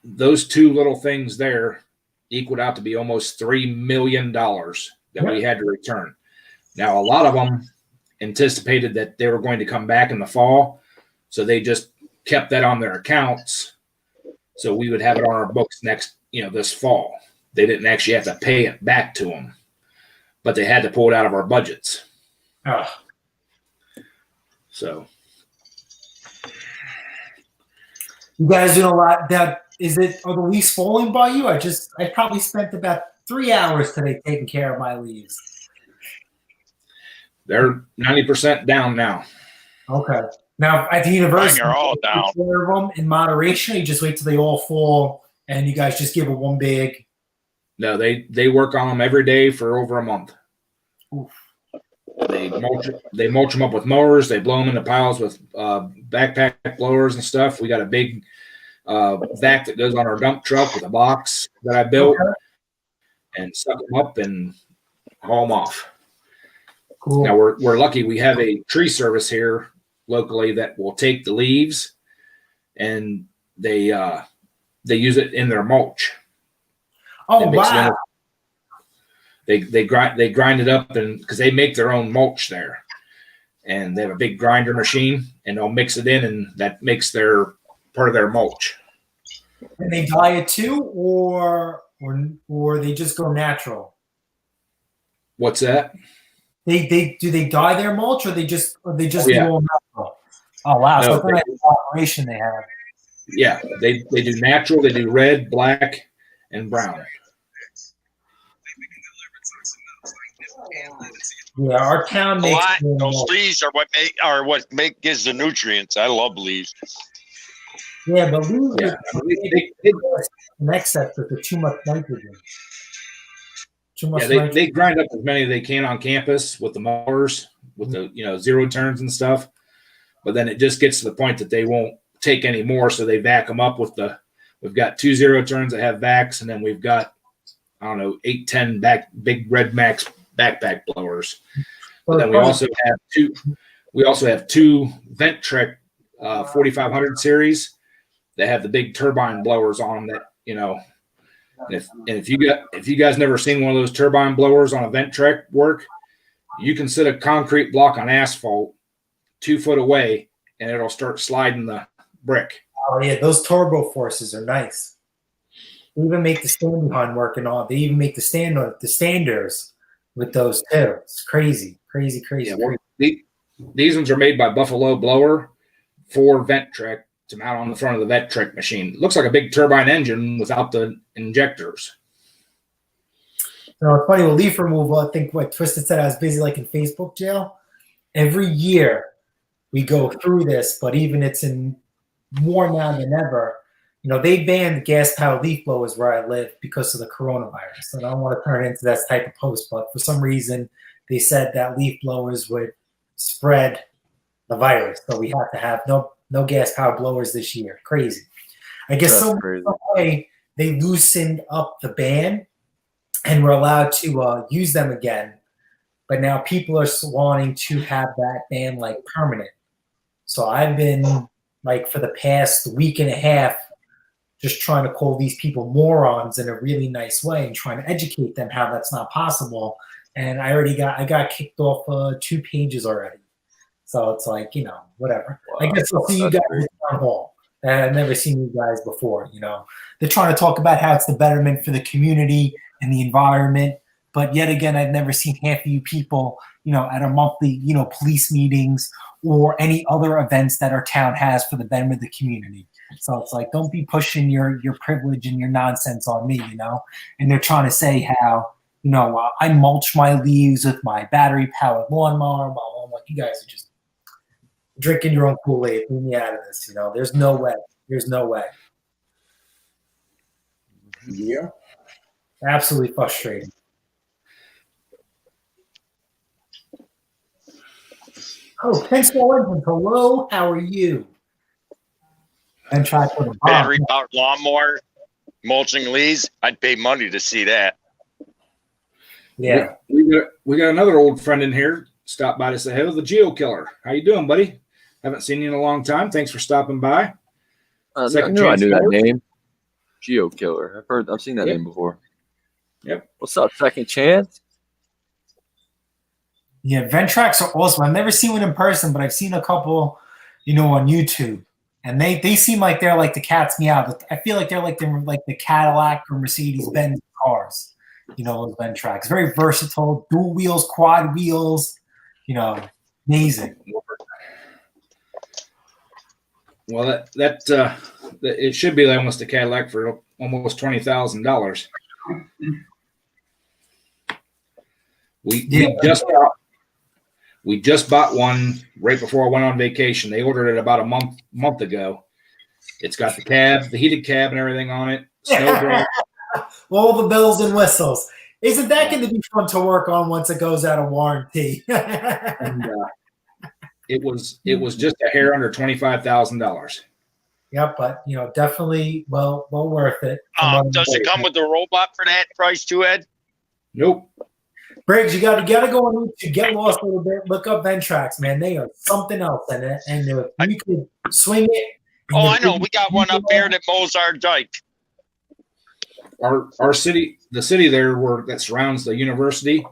Those two little things there equaled out to be almost $3 million that we had to return. Now, a lot of them anticipated that they were going to come back in the fall, so they just kept that on their accounts so we would have it on our books this fall. They didn't actually have to pay it back to them, but they had to pull it out of our budgets. So you guys doing a lot. Are the leaves falling by you? I probably spent about 3 hours today taking care of my leaves. They're 90% down now. Okay. Now at the university, Mine are all down. you take care of them in moderation. Or you just wait till they all fall, and you guys just give it one big. No, they work on them every day for over a month. Oof. They mulch them up with mowers. They blow them into piles with backpack blowers and stuff. We got a big vac that goes on our dump truck with a box that I built, and suck them up and haul them off. Cool. Now we're lucky we have a tree service here locally that will take the leaves and they use it in their mulch. Oh wow! They grind it up, and because they make their own mulch there, and they have a big grinder machine, and they'll mix it in, and that makes their part of their mulch. And they dye it too, or they just go natural. What's that? Do they dye their mulch, or they just yeah. do all natural? Oh wow! No, So what kind of operation they have? Yeah, they do natural. They do red, black, and brown. Yeah, our town makes Those leaves are what gives the nutrients. I love leaves. Yeah, but leaves Yeah, in excess with too much nitrogen. they grind up as many as they can on campus with the mowers, with the zero turns and stuff. But then it just gets to the point that they won't take any more, so they vac them up with we've got 2 0 turns that have vacs, and then we've got 8-10 big Red Max backpack blowers. But then we also have two Ventrek 4500 series that have the big turbine blowers on them that And if you guys never seen one of those turbine blowers on a Ventrec work, you can set a concrete block on asphalt 2 foot away, and it'll start sliding the brick. Oh yeah, those turbo forces are nice. They even make the stand behind work and all. They even make the standers with those too. It's crazy. Yeah, these ones are made by Buffalo Blower for Ventrec to mount on the front of the Ventrec machine. It looks like a big turbine engine without the injectors. No, it's funny with leaf removal. I think what Twisted said, I was busy like in Facebook jail. Every year we go through this, but even it's in more now than ever. You know, they banned gas-powered leaf blowers where I live because of the coronavirus. And I don't want to turn it into that type of post, but for some reason they said that leaf blowers would spread the virus. So we have to have no gas-powered blowers this year. Crazy. I guess some way they loosened up the ban and we're allowed to use them again. But now people are wanting to have that ban like permanent. So I've been like for the past week and a half just trying to call these people morons in a really nice way and trying to educate them how that's not possible. And I got kicked off 2 pages already. So it's like, you know, whatever. Wow, I guess I'll see you guys at town hall. I've never seen you guys before, you know. They're trying to talk about how it's the betterment for the community and the environment. But yet again, I've never seen half of you people, you know, at our monthly, you know, police meetings or any other events that our town has for the betterment of the community. So it's like, don't be pushing your privilege and your nonsense on me, you know. And they're trying to say how, you know, I mulch my leaves with my battery-powered lawnmower. Blah, blah, blah. You guys are just drinking your own Kool-Aid. Leave me out of this, you know. There's no way. There's no way. Yeah. Absolutely frustrating. Oh, thanks for watching. Hello, how are you? And try to put a Battery powered lawnmower, mulching leaves. I'd pay money to see that. Yeah. We got another old friend in here. Stop by to say hello, the Geo Killer. How you doing, buddy? Haven't seen you in a long time. Thanks for stopping by. I knew that name. Geo Killer. I've seen that name before. Yep. What's up, Second Chance? Yeah, Ventracs are awesome. I've never seen one in person, but I've seen a couple, you know, on YouTube. And they seem like they're like the cat's meow. I feel like they're like the Cadillac or Mercedes-Benz cars, you know, those Ventracs. Very versatile, dual wheels, quad wheels, you know, amazing. Well, that it should be almost a Cadillac for almost $20,000. We just bought one right before I went on vacation. They ordered it about a month ago. It's got the cab, the heated cab, and everything on it. All the bells and whistles. Isn't that going to be fun to work on once it goes out of warranty? And, it was just a hair under $25,000. Yep, but you know, definitely well worth it. Does it come with the robot for that price too, Ed? Nope. Briggs, you gotta go on YouTube, get lost a little bit, look up Ventracs, man. They are something else, and if you could swing it. Oh, I know. We got one up here at Mozart Dike. Our city, the city there that surrounds the university,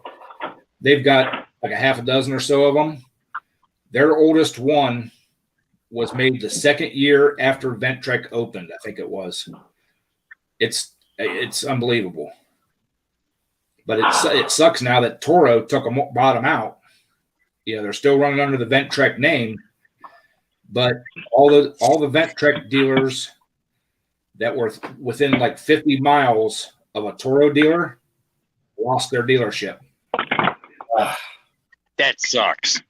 they've got like a half a dozen or so of them. Their oldest one was made the second year after Ventrec opened, I think it was. It's unbelievable. But it sucks now that Toro bought them out. Yeah, they're still running under the Ventrec name, but all the Ventrec dealers that were within like 50 miles of a Toro dealer lost their dealership. That sucks.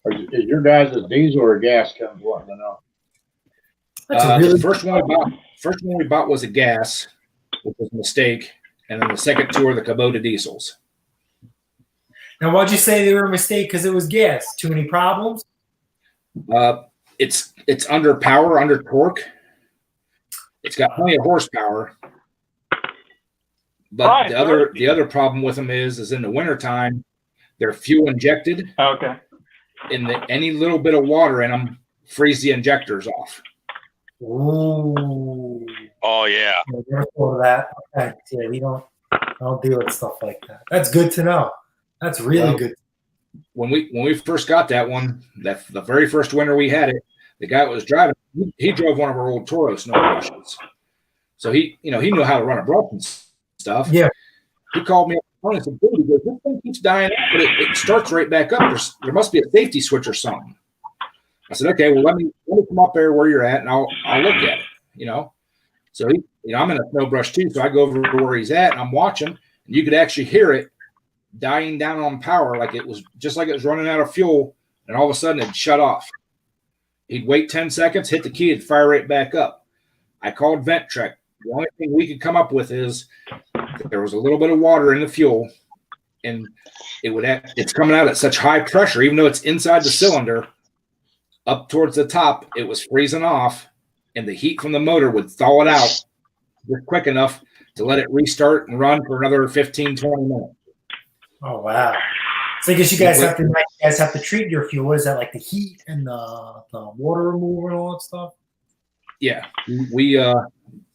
Is your guys a diesel or a gas comes wanting to know? The first one we bought was a gas, which was a mistake. And then the second 2 are the Kubota diesels. Now, why'd you say they were a mistake? Because it was gas. Too many problems? It's under power, under torque. It's got plenty of horsepower. But the other problem with them is in the wintertime, they're fuel injected. Okay. Any little bit of water in them freeze the injectors off. Ooh. Oh, Oh yeah. Never thought of that. Okay. Yeah, we don't deal with stuff like that. That's good to know. That's really Well, good. When we first got that one, that the very first winter we had it, the guy that was driving, he drove one of our old Toro snow brushes. So he knew how to run a brush and stuff. Yeah. He called me up and said, "Dude, he goes, this thing keeps dying, but it starts right back up. There must be a safety switch or something." I said, "Okay, well let me come up there where you're at, and I'll look at it." So I'm in a snow brush too, so I go over to where he's at, and I'm watching, and you could actually hear it dying down on power, like it was just like it was running out of fuel, and all of a sudden it'd shut off. He'd wait 10 seconds, hit the key, it'd fire right back up. I called Ventrek. The only thing we could come up with is that there was a little bit of water in the fuel, and it's coming out at such high pressure, even though it's inside the cylinder, up towards the top, it was freezing off, and the heat from the motor would thaw it out just quick enough to let it restart and run for another 15, 20 minutes. Oh wow! So I guess you guys have to treat your fuel. What is that, like the heat and the water removal and all that stuff? Yeah, we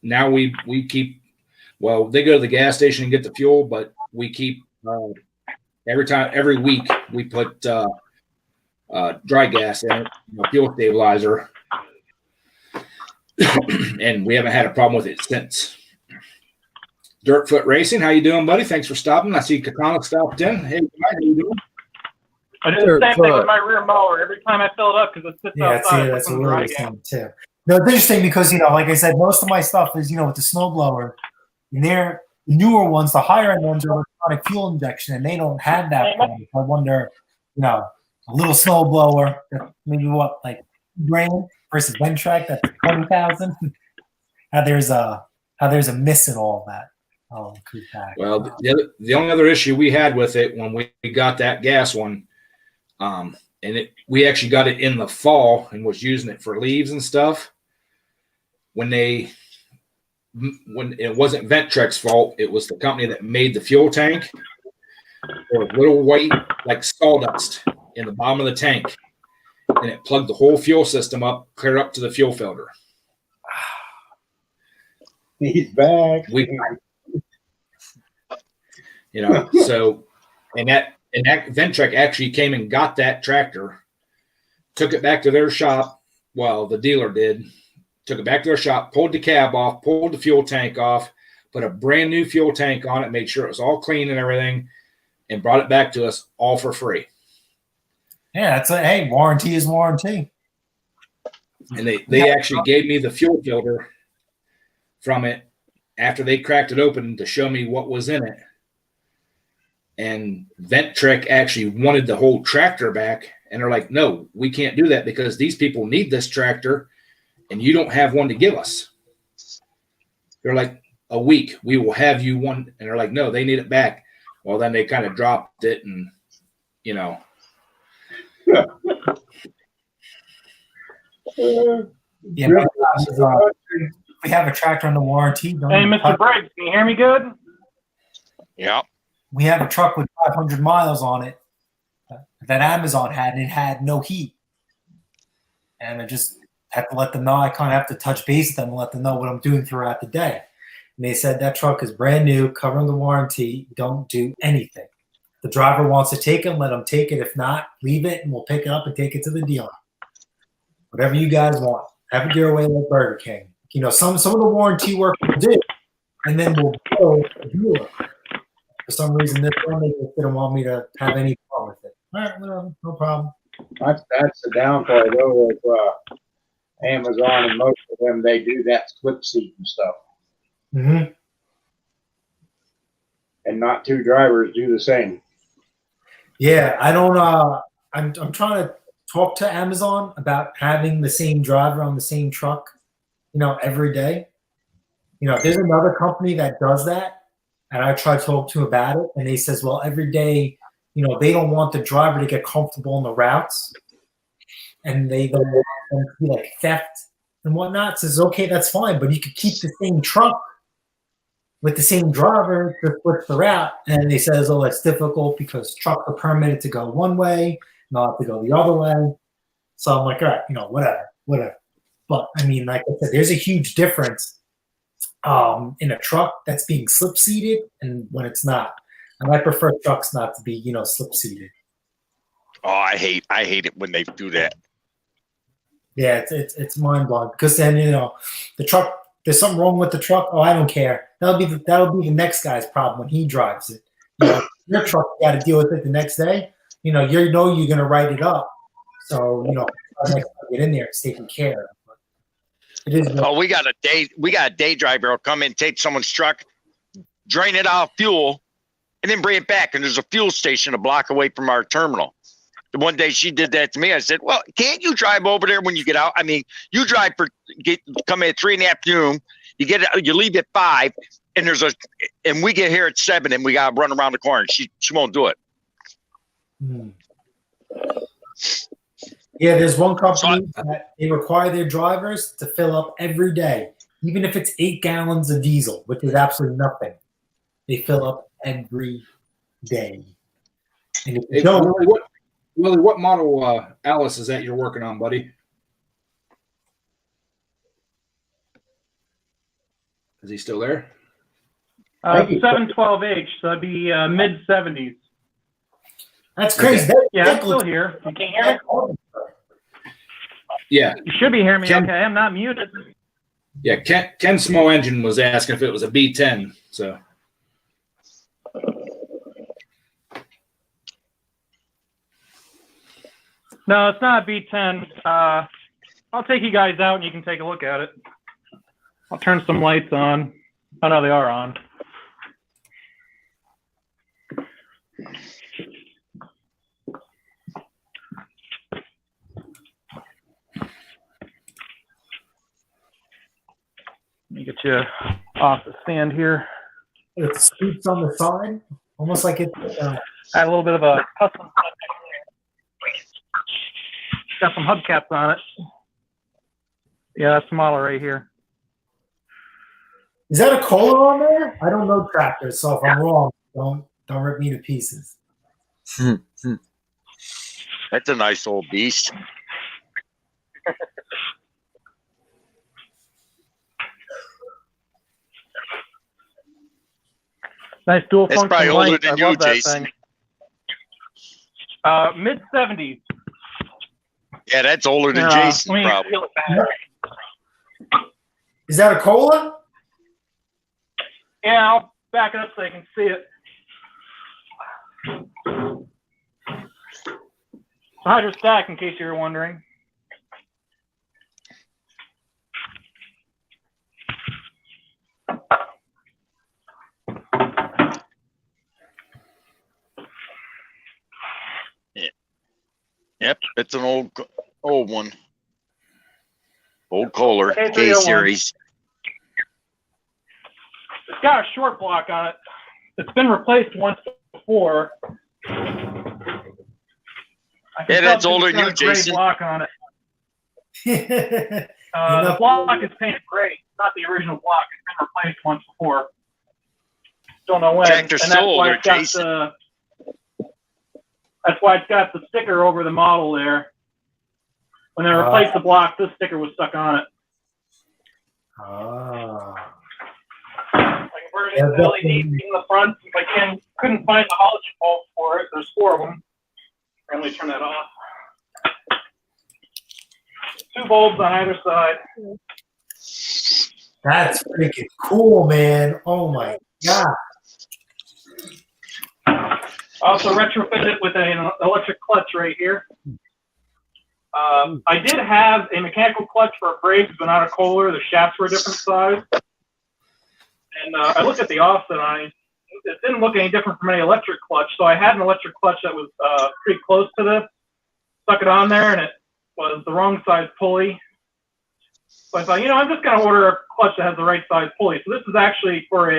now we keep. Well, they go to the gas station and get the fuel, but we keep every week we put dry gas in it, fuel stabilizer, and we haven't had a problem with it since. Dirtfoot Racing, how you doing, buddy? Thanks for stopping. I see Katana stopped in. Hey, how you doing? I do the same thing with my rear mower every time I fill it up because it sits outside. That's a really good thing too. No, it's interesting because like I said, most of my stuff is with the snowblower. And they're the newer ones, the higher end ones are electronic fuel injection, and they don't have that problem. I wonder, a little snowblower, maybe like $2,000 versus Ventrac that's 20,000. How there's a miss in all that. Oh, well, the only other issue we had with it when we got that gas one, we actually got it in the fall and was using it for leaves and stuff. When it wasn't Ventrec's fault, it was the company that made the fuel tank. There was little white like sawdust in the bottom of the tank, and it plugged the whole fuel system up, clear up to the fuel filter. He's back. So, and that Ventrek actually came and got that tractor, took it back to their shop. Well, the dealer did. Took it back to their shop, pulled the cab off, pulled the fuel tank off, put a brand new fuel tank on it, made sure it was all clean and everything, and brought it back to us all for free. Yeah, hey, warranty is warranty. And they actually gave me the fuel filter from it after they cracked it open to show me what was in it. And Ventrek actually wanted the whole tractor back, and they're like, "No, we can't do that because these people need this tractor, and you don't have one to give us." They're like, "A week, we will have you one." And they're like, "No, they need it back." Well, then they kind of dropped it, and we have a tractor under warranty. Hey, Mr. Briggs, can you hear me good? Yeah. We have a truck with 500 miles on it that Amazon had, and it had no heat. And I just have to let them know. I kind of have to touch base with them and let them know what I'm doing throughout the day. And they said that truck is brand new, covering the warranty. Don't do anything. The driver wants to take it, let them take it. If not, leave it, and we'll pick it up and take it to the dealer. Whatever you guys want. Have it your way like Burger King. Some of the warranty work we'll do, and then we'll go to the dealer. For some reason, this one, they just didn't want me to have any problem with it. All right, no problem. That's the downfall, though, of Amazon, and most of them, they do that split seat and stuff. Mm-hmm. And not two drivers do the same. Yeah, I don't. I'm trying to talk to Amazon about having the same driver on the same truck, every day. There's another company that does that, and I try to talk to about it, and they says, well, every day, they don't want the driver to get comfortable on the routes, and they don't want them to be like theft and whatnot. Says, okay, that's fine, but you could keep the same truck with the same driver to switch the route. And they says, oh, it's difficult because trucks are permitted to go one way, not to go the other way. So I'm like, all right, whatever. But I mean, like I said, there's a huge difference in a truck that's being slip seated and when it's not. And I prefer trucks not to be, slip seated. Oh, I hate it when they do that. Yeah, it's mind blowing because then the truck. There's something wrong with the truck. Oh, I don't care. That'll be the next guy's problem when he drives it. Your truck, you got to deal with it the next day. You're going to write it up. So next time you get in there, it's taken care of. But it is. Oh, we got a day driver will come in, take someone's truck, drain it out of fuel, and then bring it back. And there's a fuel station a block away from our terminal. The one day she did that to me, I said, "Well, can't you drive over there when you get out? I mean, you drive come in at 3 in the afternoon, you leave at 5, and we get here at 7, and we got to run around the corner. She won't do it." Yeah, there's one company that they require their drivers to fill up every day, even if it's 8 gallons of diesel, which is absolutely nothing. They fill up every day. And if you don't, Willie, what model Alice is that you're working on, buddy? Is he still there? 712H, so that'd be mid-70s. That's crazy. Okay. Yeah, I'm still here. You can't hear me? Yeah. You should be hearing me Ken, okay. I'm not muted. Yeah, Ken Smo Engine was asking if it was a B10. So. No, it's not a B10. I'll take you guys out and you can take a look at it. I'll turn some lights on. Oh, no, they are on. Let me get you off the stand here. it scoops on the side, almost like it's. Add a little bit of a custom. Got some hubcaps on it. Yeah, that's the model right here. Is that a Kohler on there? I don't know tractors, so if I'm wrong, don't rip me to pieces. That's a nice old beast. Nice dual That's function probably older light. than I you, love that Jason. thing. Mid 70s. Yeah, that's older than Jason, probably. Is that a Kohler? Yeah, I'll back it up so you can see it. Hydrostatic, in case you were wondering. Yep, it's an old one. Old Kohler, K K301. series. It's got a short block on it. It's been replaced once before. Yeah, that's older than you, Jason. Block on it. The block is painted gray, not the original block. It's been replaced once before. Don't know when. Tractor's And that's still why older, it's got Jason. that's why it's got the sticker over the model there. When they replaced the block, this sticker was stuck on it. Like a version of LED in the front. If I couldn't find the halogen bulb for it, there's 4 of them. Let me turn that off. 2 bulbs on either side. That's freaking cool, man. Oh my god. Also retrofitted it with an electric clutch right here. I did have a mechanical clutch for brakes, but not a Kohler. The shafts were a different size. And I looked at the offset on it. It didn't look any different from any electric clutch. So I had an electric clutch that was pretty close to this. Stuck it on there, and it was the wrong size pulley. So I thought, I'm just going to order a clutch that has the right size pulley. So this is actually for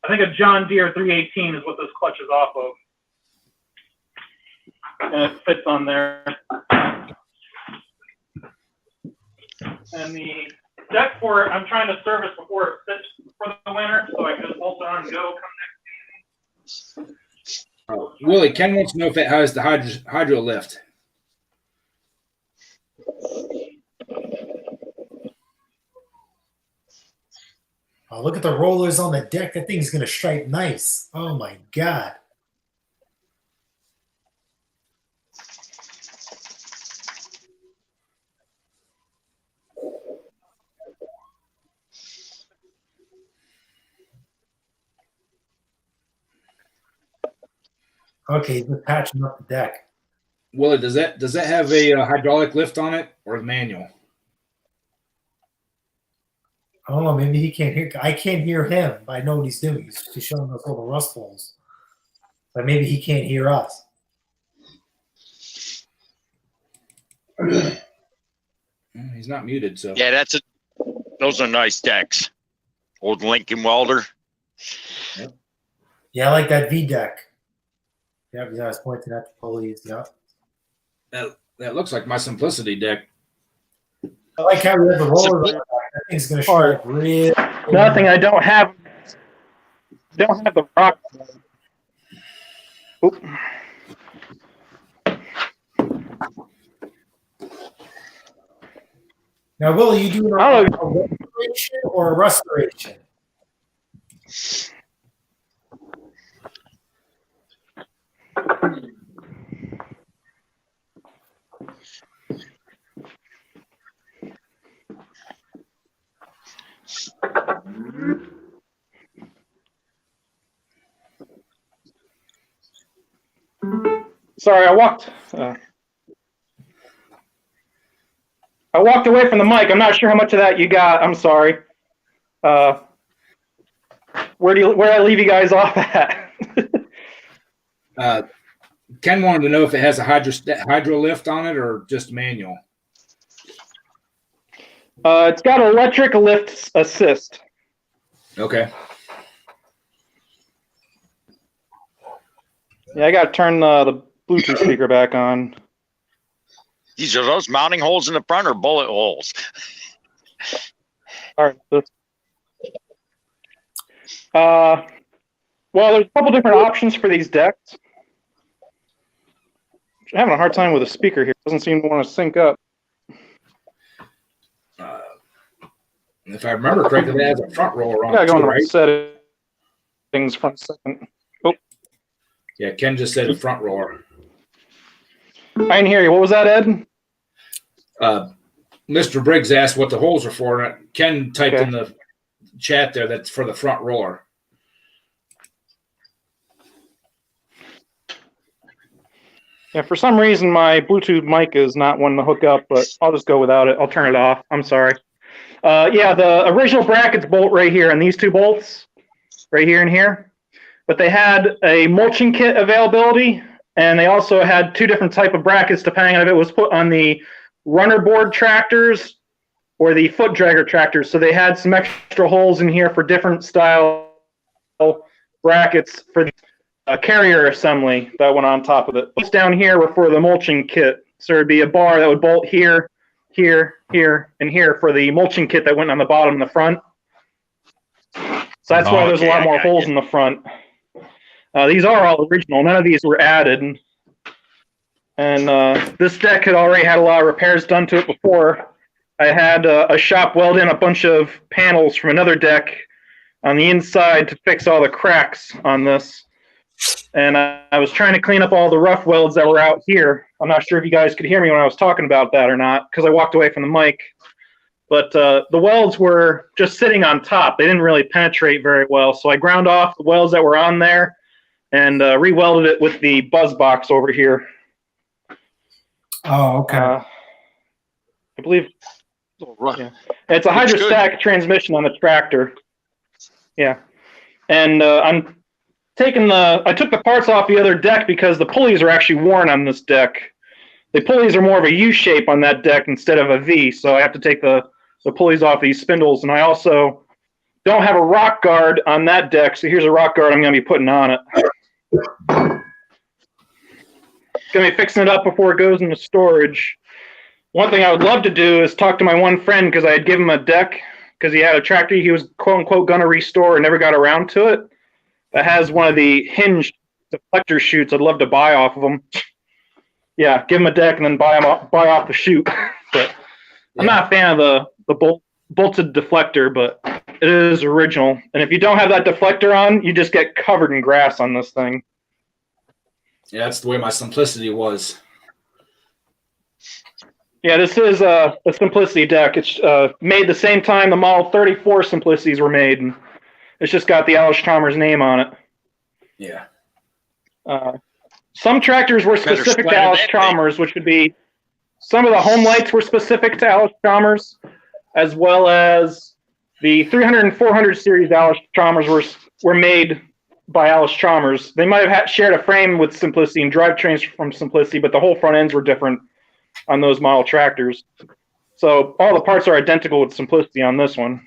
I think a John Deere 318 is what this clutch is off of. And it fits on there. And the deck for it, I'm trying to service before it fits for the winter, so I can just bolt it on and go come next season. Willie, Ken wants to know if it has the hydro lift. Oh, look at the rollers on the deck. That thing's gonna stripe nice. Oh my god. Okay, he's just patching up the deck. Well, does that have a hydraulic lift on it or manual? Oh, maybe he can't hear. I can't hear him, but I know what he's doing. He's showing us all the rust holes. But maybe he can't hear us. He's not muted, so Yeah, those are nice decks. Old Lincoln Welder. Yeah, I like that V deck. Yeah, I was pointing at the pulleys. Yeah. That looks like my Simplicity deck. I like how we have the rollers. That thing's gonna stripe real. Nothing. I don't have the rock. Oop. Now, Will, are you doing a restoration or a restoration? Sorry, I walked away from the mic. I'm not sure how much of that you got. I'm sorry. Where did I leave you guys off at? Ken wanted to know if it has a hydro lift on it or just manual. It's got electric lift assist. Okay. Yeah, I got to turn the Bluetooth speaker back on. These are those mounting holes in the front or bullet holes? All right. Well, there's a couple different options for these decks. I'm having a hard time with the speaker here. It doesn't seem to want to sync up. If I remember correctly, it has a front roller on I it, gotta go too, into right? settings for a second. Oh, Yeah, Ken just said a front roller. I didn't hear you. What was that, Ed? Mr. Briggs asked what the holes are for, and Ken typed in the chat there that's for the front roller. Yeah, for some reason my Bluetooth mic is not wanting to hook up, but I'll just go without it. I'll turn it off. I'm sorry. Yeah, the original brackets bolt right here, and these two bolts right here and here. But they had a mulching kit availability, and they also had two different type of brackets depending on if it was put on the runner board tractors or the foot dragger tractors. So they had some extra holes in here for different style brackets for the carrier assembly that went on top of it. Those down here were for the mulching kit. So there'd be a bar that would bolt here, here, here, and here for the mulching kit that went on the bottom and the front. So that's why there's a lot more holes in the front. These are all original. None of these were added. And this deck had already had a lot of repairs done to it before. I had a shop weld in a bunch of panels from another deck on the inside to fix all the cracks on this. And I was trying to clean up all the rough welds that were out here. I'm not sure if you guys could hear me when I was talking about that or not, because I walked away from the mic. But the welds were just sitting on top. They didn't really penetrate very well. So I ground off the welds that were on there and re-welded it with the buzz box over here. Oh, okay. I believe it's a hydrostatic transmission on the tractor. Yeah. And I took the parts off the other deck because the pulleys are actually worn on this deck. The pulleys are more of a U shape on that deck instead of a V, so I have to take the pulleys off these spindles. And I also don't have a rock guard on that deck, so here's a rock guard I'm going to be putting on it. Going to be fixing it up before it goes into storage. One thing I would love to do is talk to my one friend because I had given him a deck because he had a tractor he was quote-unquote going to restore and never got around to it. That has one of the hinged deflector chutes. I'd love to buy off of them. Yeah, give him a deck and then buy off the chute. But I'm not a fan of the bolted deflector, but it is original. And if you don't have that deflector on, you just get covered in grass on this thing. Yeah, that's the way my Simplicity was. Yeah, this is a Simplicity deck. It's made the same time the Model 34 Simplicities were made. And it's just got the Allis-Chalmers name on it. Yeah. Some tractors were Better specific to sweater Allis-Chalmers, which would be some of the home lights were specific to Allis-Chalmers, as well as the 300 and 400 series Allis-Chalmers were made by Allis-Chalmers. They might have shared a frame with Simplicity and drivetrains from Simplicity, but the whole front ends were different on those model tractors. So all the parts are identical with Simplicity on this one.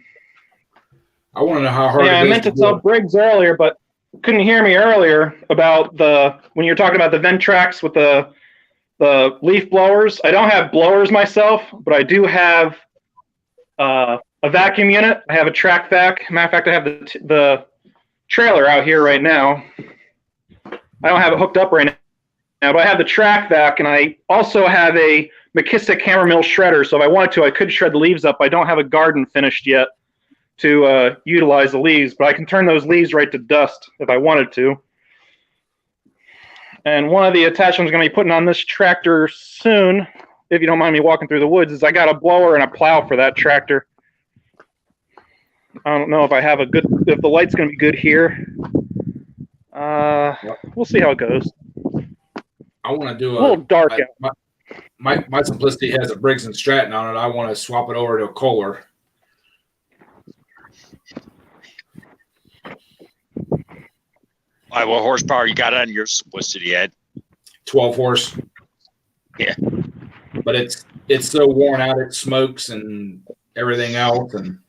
I want to know how hard it is. Yeah, I meant to tell Briggs earlier, but couldn't hear me earlier about when you were talking about the Ventrax with the leaf blowers. I don't have blowers myself, but I do have a vacuum unit. I have a track vac. Matter of fact, I have the trailer out here right now. I don't have it hooked up right now, but I have the track vac, and I also have a McKissick hammer mill shredder. So if I wanted to, I could shred the leaves up. I don't have a garden finished yet to utilize the leaves, but I can turn those leaves right to dust if I wanted to. And one of the attachments I'm going to be putting on this tractor soon, if you don't mind me walking through the woods, is I got a blower and a plow for that tractor. I don't know if if the light's going to be good here. We'll see how it goes. I want to do a little dark out. My Simplicity has a Briggs and Stratton on it. I want to swap it over to a Kohler. All right, what horsepower you got on your Simplicity, Ed? 12 horse. Yeah. But it's so worn out, it smokes and everything else. And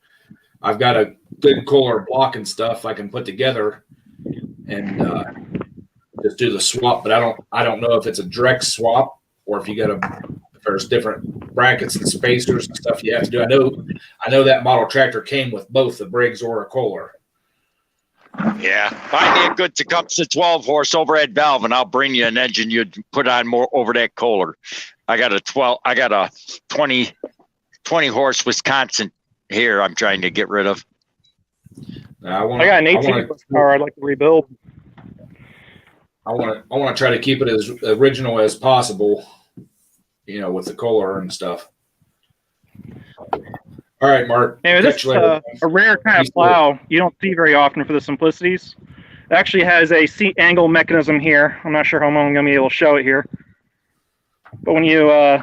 I've got a good Kohler block and stuff I can put together and just do the swap. But I don't know if it's a direct swap or if there's different brackets and spacers and stuff you have to do. I know that model tractor came with both the Briggs or a Kohler. Yeah, find me a good Tecumseh 12 horse overhead valve, and I'll bring you an engine you'd put on more over that Kohler. I got a 20 horse Wisconsin here. I'm trying to get rid of. I got an 18 horsepower I'd like to rebuild. I want to try to keep it as original as possible, with the Kohler and stuff. All right, Mark. Anyway, this is a rare kind of plow you don't see very often for the Simplicities. It actually has a seat angle mechanism here. I'm not sure how I'm going to be able to show it here. But when you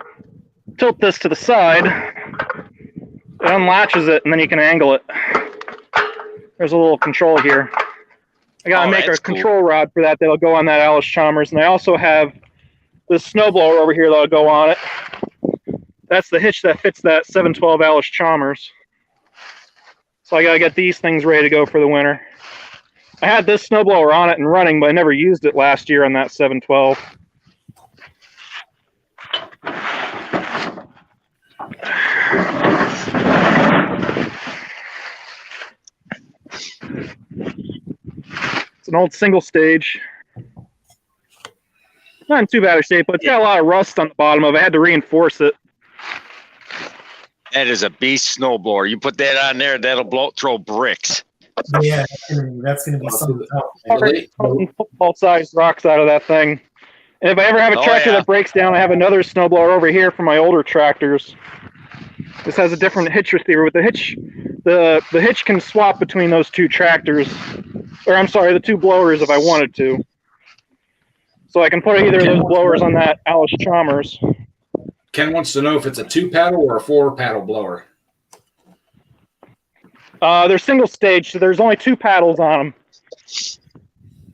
tilt this to the side, it unlatches it, and then you can angle it. There's a little control here. I got to make a control rod for that that'll go on that Allis-Chalmers. And I also have this snowblower over here that'll go on it. That's the hitch that fits that 712 Allis-Chalmers. So I got to get these things ready to go for the winter. I had this snowblower on it and running, but I never used it last year on that 712. It's an old single stage. Not in too bad a shape, but it's got a lot of rust on the bottom of it. I had to reinforce it. That is a beast snowblower. You put that on there, that'll throw bricks. Yeah, that's gonna be something else. Football-sized rocks out of that thing. And if I ever have a tractor that breaks down, I have another snowblower over here for my older tractors. This has a different hitch receiver. With the hitch, the hitch can swap between those two tractors, the two blowers if I wanted to. So I can put either of those blowers on that Allis-Chalmers. Ken wants to know if it's a 2-paddle or a 4-paddle blower. They're single stage, so there's only 2 paddles on them.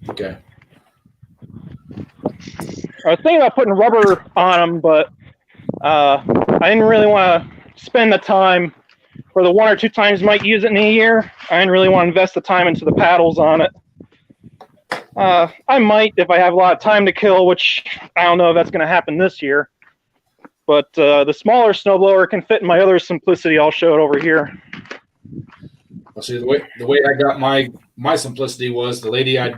Okay. I was thinking about putting rubber on them, but I didn't really want to spend the time for the 1 or 2 times I might use it in a year. I didn't really want to invest the time into the paddles on it. I might if I have a lot of time to kill, which I don't know if that's going to happen this year. But the smaller snowblower can fit in my other Simplicity. I'll show it over here. Well, see, the way I got my Simplicity was the lady I'd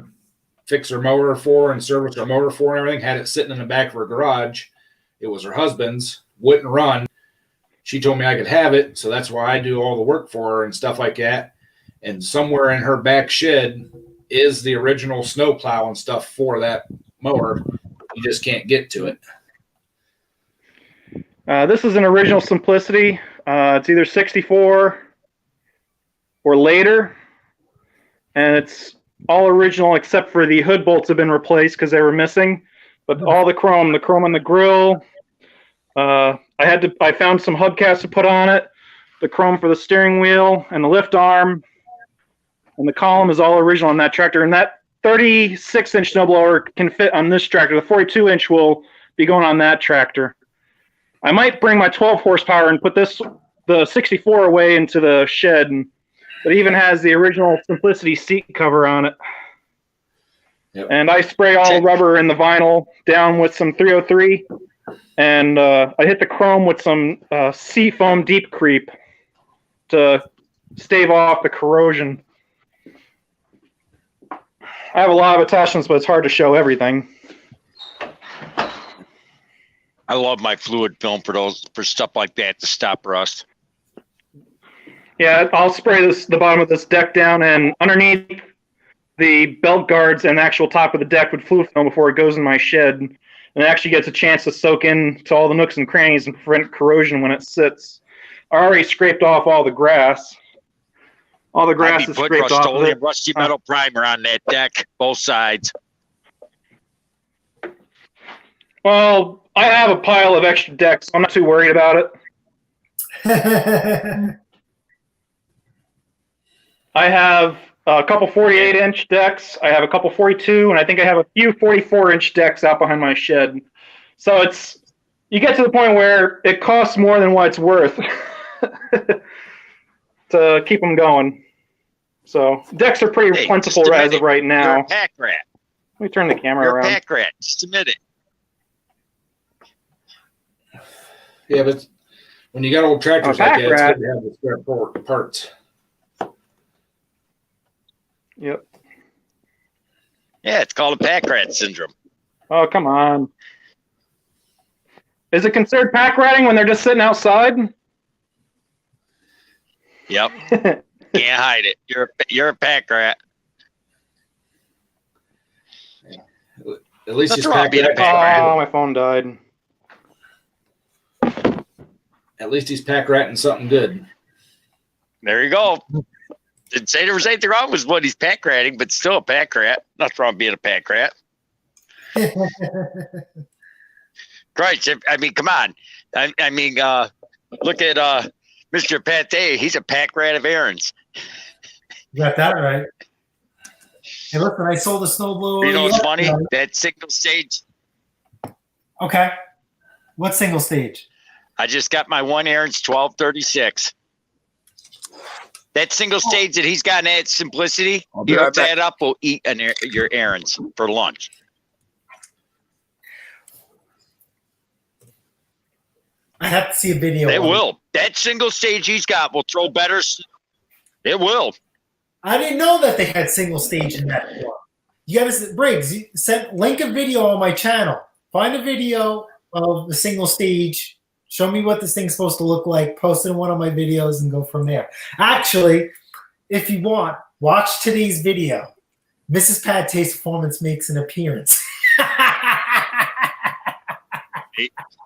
fix her mower for and service her mower for and everything had it sitting in the back of her garage. It was her husband's, wouldn't run. She told me I could have it, so that's why I do all the work for her and stuff like that. and somewhere in her back shed is the original snow plow and stuff for that mower. You just can't get to it. This is an original Simplicity. It's either 64 or later, and it's all original except for the hood bolts have been replaced because they were missing. But all the chrome on the grill. I found some hubcaps to put on it, the chrome for the steering wheel and the lift arm, and the column is all original on that tractor. And that 36-inch snowblower can fit on this tractor. The 42-inch will be going on that tractor. I might bring my 12 horsepower and put the 64 away into the shed, but it even has the original Simplicity seat cover on it. Yep. And I spray all the rubber and the vinyl down with some 303, and I hit the chrome with some Seafoam Deep Creep to stave off the corrosion. I have a lot of attachments, but it's hard to show everything. I love my fluid film for stuff like that to stop rust. Yeah, I'll spray the bottom of this deck down, and underneath the belt guards and the actual top of the deck with fluid film before it goes in my shed. And it actually gets a chance to soak in to all the nooks and crannies and prevent corrosion when it sits. I already scraped off all the grass. All the grass is scraped off. Of it. Rusty metal primer on that deck, both sides. Well, I have a pile of extra decks, so I'm not too worried about it. I have a couple 48-inch decks. I have a couple 42, and I think I have a few 44-inch decks out behind my shed. So you get to the point where it costs more than what it's worth to keep them going. So decks are pretty plentiful as of right now. You're a pack rat. Let me turn the camera You're around. a pack rat. Just admit it. Yeah, but when you got old tractors like that, it's good to have the spare parts. Yep. Yeah, it's called a pack rat syndrome. Oh, come on. Is it considered pack ratting when they're just sitting outside? Yep. Can't hide it. You're a pack rat. At least That's he's wrong being a pack rat. Oh, my phone died. At least he's pack ratting something good. There you go. Didn't say there was anything wrong with what he's pack ratting, but still a pack rat. Nothing wrong being a pack rat. Christ, I mean, come on. I mean, look at Mr. Pate. He's a pack rat of errands. You got that right. Hey, listen, I sold a snowblower. You know what's funny? That single stage. Okay. What single stage? I just got my one errands 1236. That single stage that he's got in that Simplicity, you hook that up, will eat your errands for lunch. I have to see a video. It will. That single stage he's got will throw better. It will. I didn't know that they had single stage in that one. You gotta, Briggs, link a video on my channel. Find a video of the single stage. Show me what this thing's supposed to look like. Post it in one of my videos and go from there. Actually, if you want, watch today's video. Mrs. Pate's performance makes an appearance.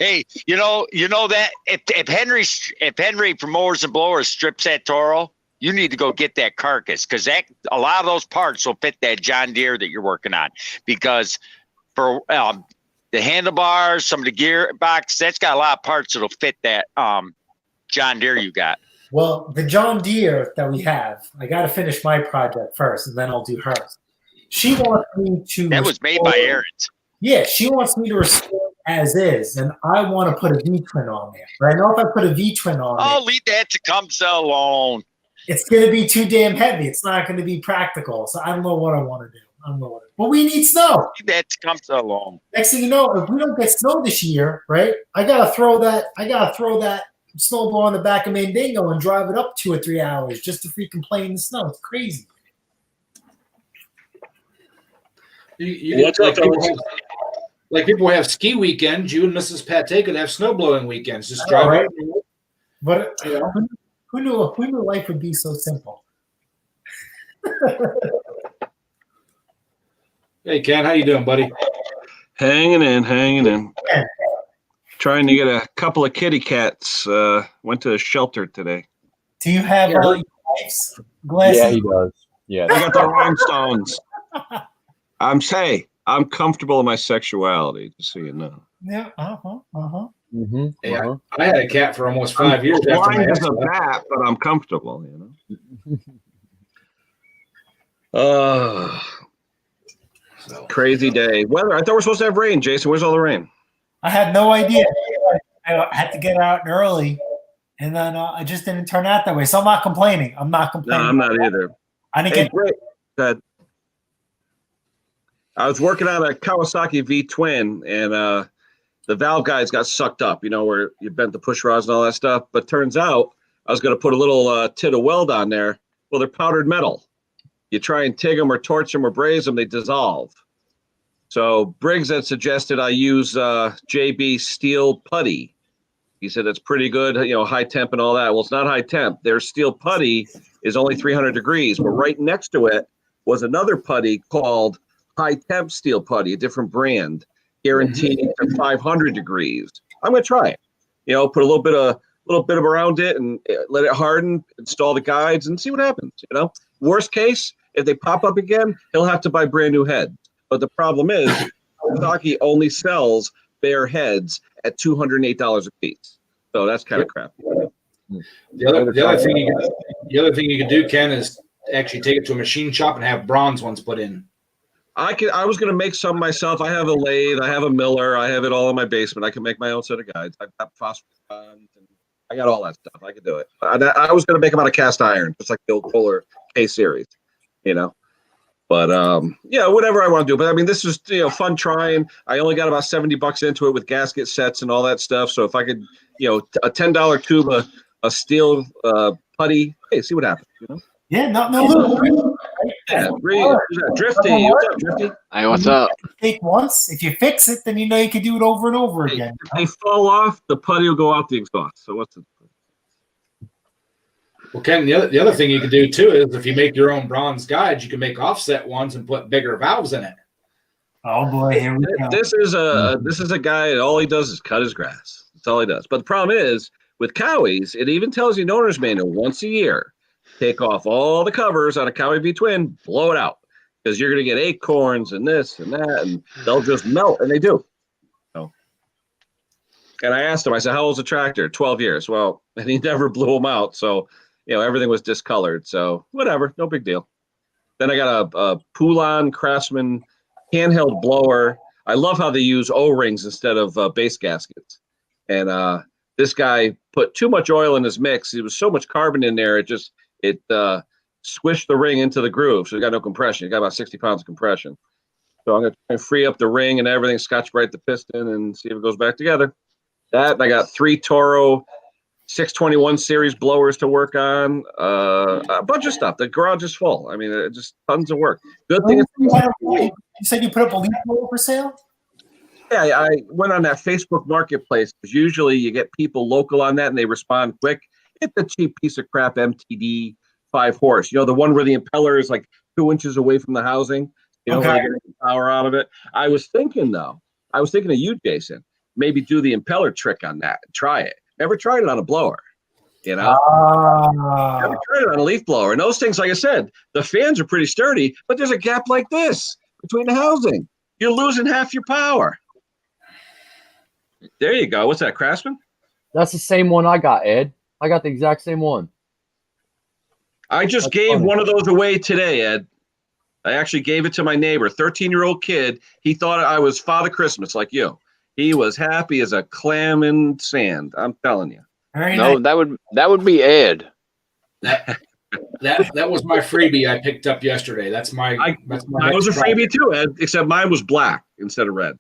Hey, you know that if Henry from Mowers and Blowers strips that Toro, you need to go get that carcass because a lot of those parts will fit that John Deere that you're working on. Because for the handlebars, some of the gearbox, that's got a lot of parts that'll fit that John Deere you got. Well, the John Deere that we have, I got to finish my project first, and then I'll do hers. She wants me to. That was made by Aaron's. Yeah, she wants me to restore as is, and I want to put a V-twin on there. But I know if I put a V-twin on there, leave that to come alone. It's going to be too damn heavy. It's not going to be practical. So I don't know what I want to do. But we need snow. Leave that to come alone. Next thing you know, if we don't get snow this year, right? I gotta throw that snowball on the back of Mandingo and drive it up 2 or 3 hours just to freaking play in the snow. It's crazy. Like people have ski weekends. You and Mrs. Pate could have snow blowing weekends. Just drive right? up. But who knew life would be so simple? Hey, Ken, how you doing, buddy? Hanging in. Trying to get a couple of kitty cats. Went to a shelter today. Do you have your wife's glasses? Yeah, he does. Yeah. I got the rhinestones. I'm comfortable in my sexuality, just so you know. Yeah. Hey, I had a cat for almost 5 years. I'm After my blind as a ex-wife. bat, but I'm comfortable, you know. Crazy day. Weather. I thought we were supposed to have rain, Jason. Where's all the rain? I had no idea. I had to get out early, and then it just didn't turn out that way. So I'm not complaining. No, I'm not either. I didn't get great. Good. I was working on a Kawasaki V-twin, and the valve guides got sucked up, you know, where you bent the push rods and all that stuff. But turns out I was going to put a little tit of weld on there. Well, they're powdered metal. You try and TIG them or torch them or braze them, they dissolve. So Briggs had suggested I use JB steel putty. He said it's pretty good, you know, high temp and all that. Well, it's not high temp. Their steel putty is only 300 degrees, but right next to it was another putty called high temp steel putty, a different brand, guaranteed to 500 degrees. I'm going to try it. You know, put a little bit of around it and let it harden, install the guides and see what happens, you know. Worst case, if they pop up again, he'll have to buy brand new heads. But the problem is, Kawasaki only sells bare heads at $208 a piece. So that's kind of crappy. The other thing you can do, Ken, is actually take it to a machine shop and have bronze ones put in. I was going to make some myself. I have a lathe, I have a miller, I have it all in my basement. I can make my own set of guides. I've got phosphor and I got all that stuff. I could do it. I was going to make them out of cast iron, just like the old Kohler K series, you know. But yeah, whatever I want to do. But I mean, this is, you know, fun trying. I only got about $70 into it with gasket sets and all that stuff. So if I could, you know, a $10 tube, a steel putty, hey, see what happens. You know? Yeah, no. Yeah, Drifty. What's up, Drifty? Hey, what's up? Take once. If you fix it, then you know you can do it over and over again. If they fall off, the putty will go out the exhaust. So what's the? Well, Ken, the other thing you can do too is if you make your own bronze guides, you can make offset ones and put bigger valves in it. Oh boy, here we go. This is a guy. All he does is cut his grass. That's all he does. But the problem is with Cowies, it even tells you in owner's manual once a year, take off all the covers on a Cowie V-twin, blow it out because you're going to get acorns and this and that, and they'll just melt, and they do. So, and I asked him, I said, "How old's the tractor?" 12 years. Well, and he never blew them out, so. You know, everything was discolored, so whatever, no big deal. Then I got a Poulan Craftsman handheld blower. I love how they use O-rings instead of base gaskets. And this guy put too much oil in his mix. There was so much carbon in there, it squished the ring into the groove, so it got no compression. It got about 60 pounds of compression. So I'm going to try and free up the ring and everything, Scotch-Brite the piston, and see if it goes back together. That, and I got 3 Toro 621 series blowers to work on, a bunch of stuff. The garage is full. I mean, just tons of work. Good thing. You said you put up a leaf blower for sale? Yeah, I went on that Facebook Marketplace. Usually you get people local on that and they respond quick. It's a cheap piece of crap MTD 5-horse. You know, the one where the impeller is like 2 inches away from the housing. You know, okay. Getting power out of it. I was thinking of you, Jason. Maybe do the impeller trick on that. Try it. Never tried it on a blower, you know. Never tried it on a leaf blower. And those things, like I said, the fans are pretty sturdy, but there's a gap like this between the housing. You're losing half your power. There you go. What's that, Craftsman? That's the same one I got, Ed. I got the exact same one. I just gave one of those away today, Ed. I actually gave it to my neighbor, 13-year-old kid. He thought I was Father Christmas like you. He was happy as a clam in sand. I'm telling you. No, that would be Ed. That was my freebie I picked up yesterday. That's my. Mine was a freebie too, Ed. Except mine was black instead of red.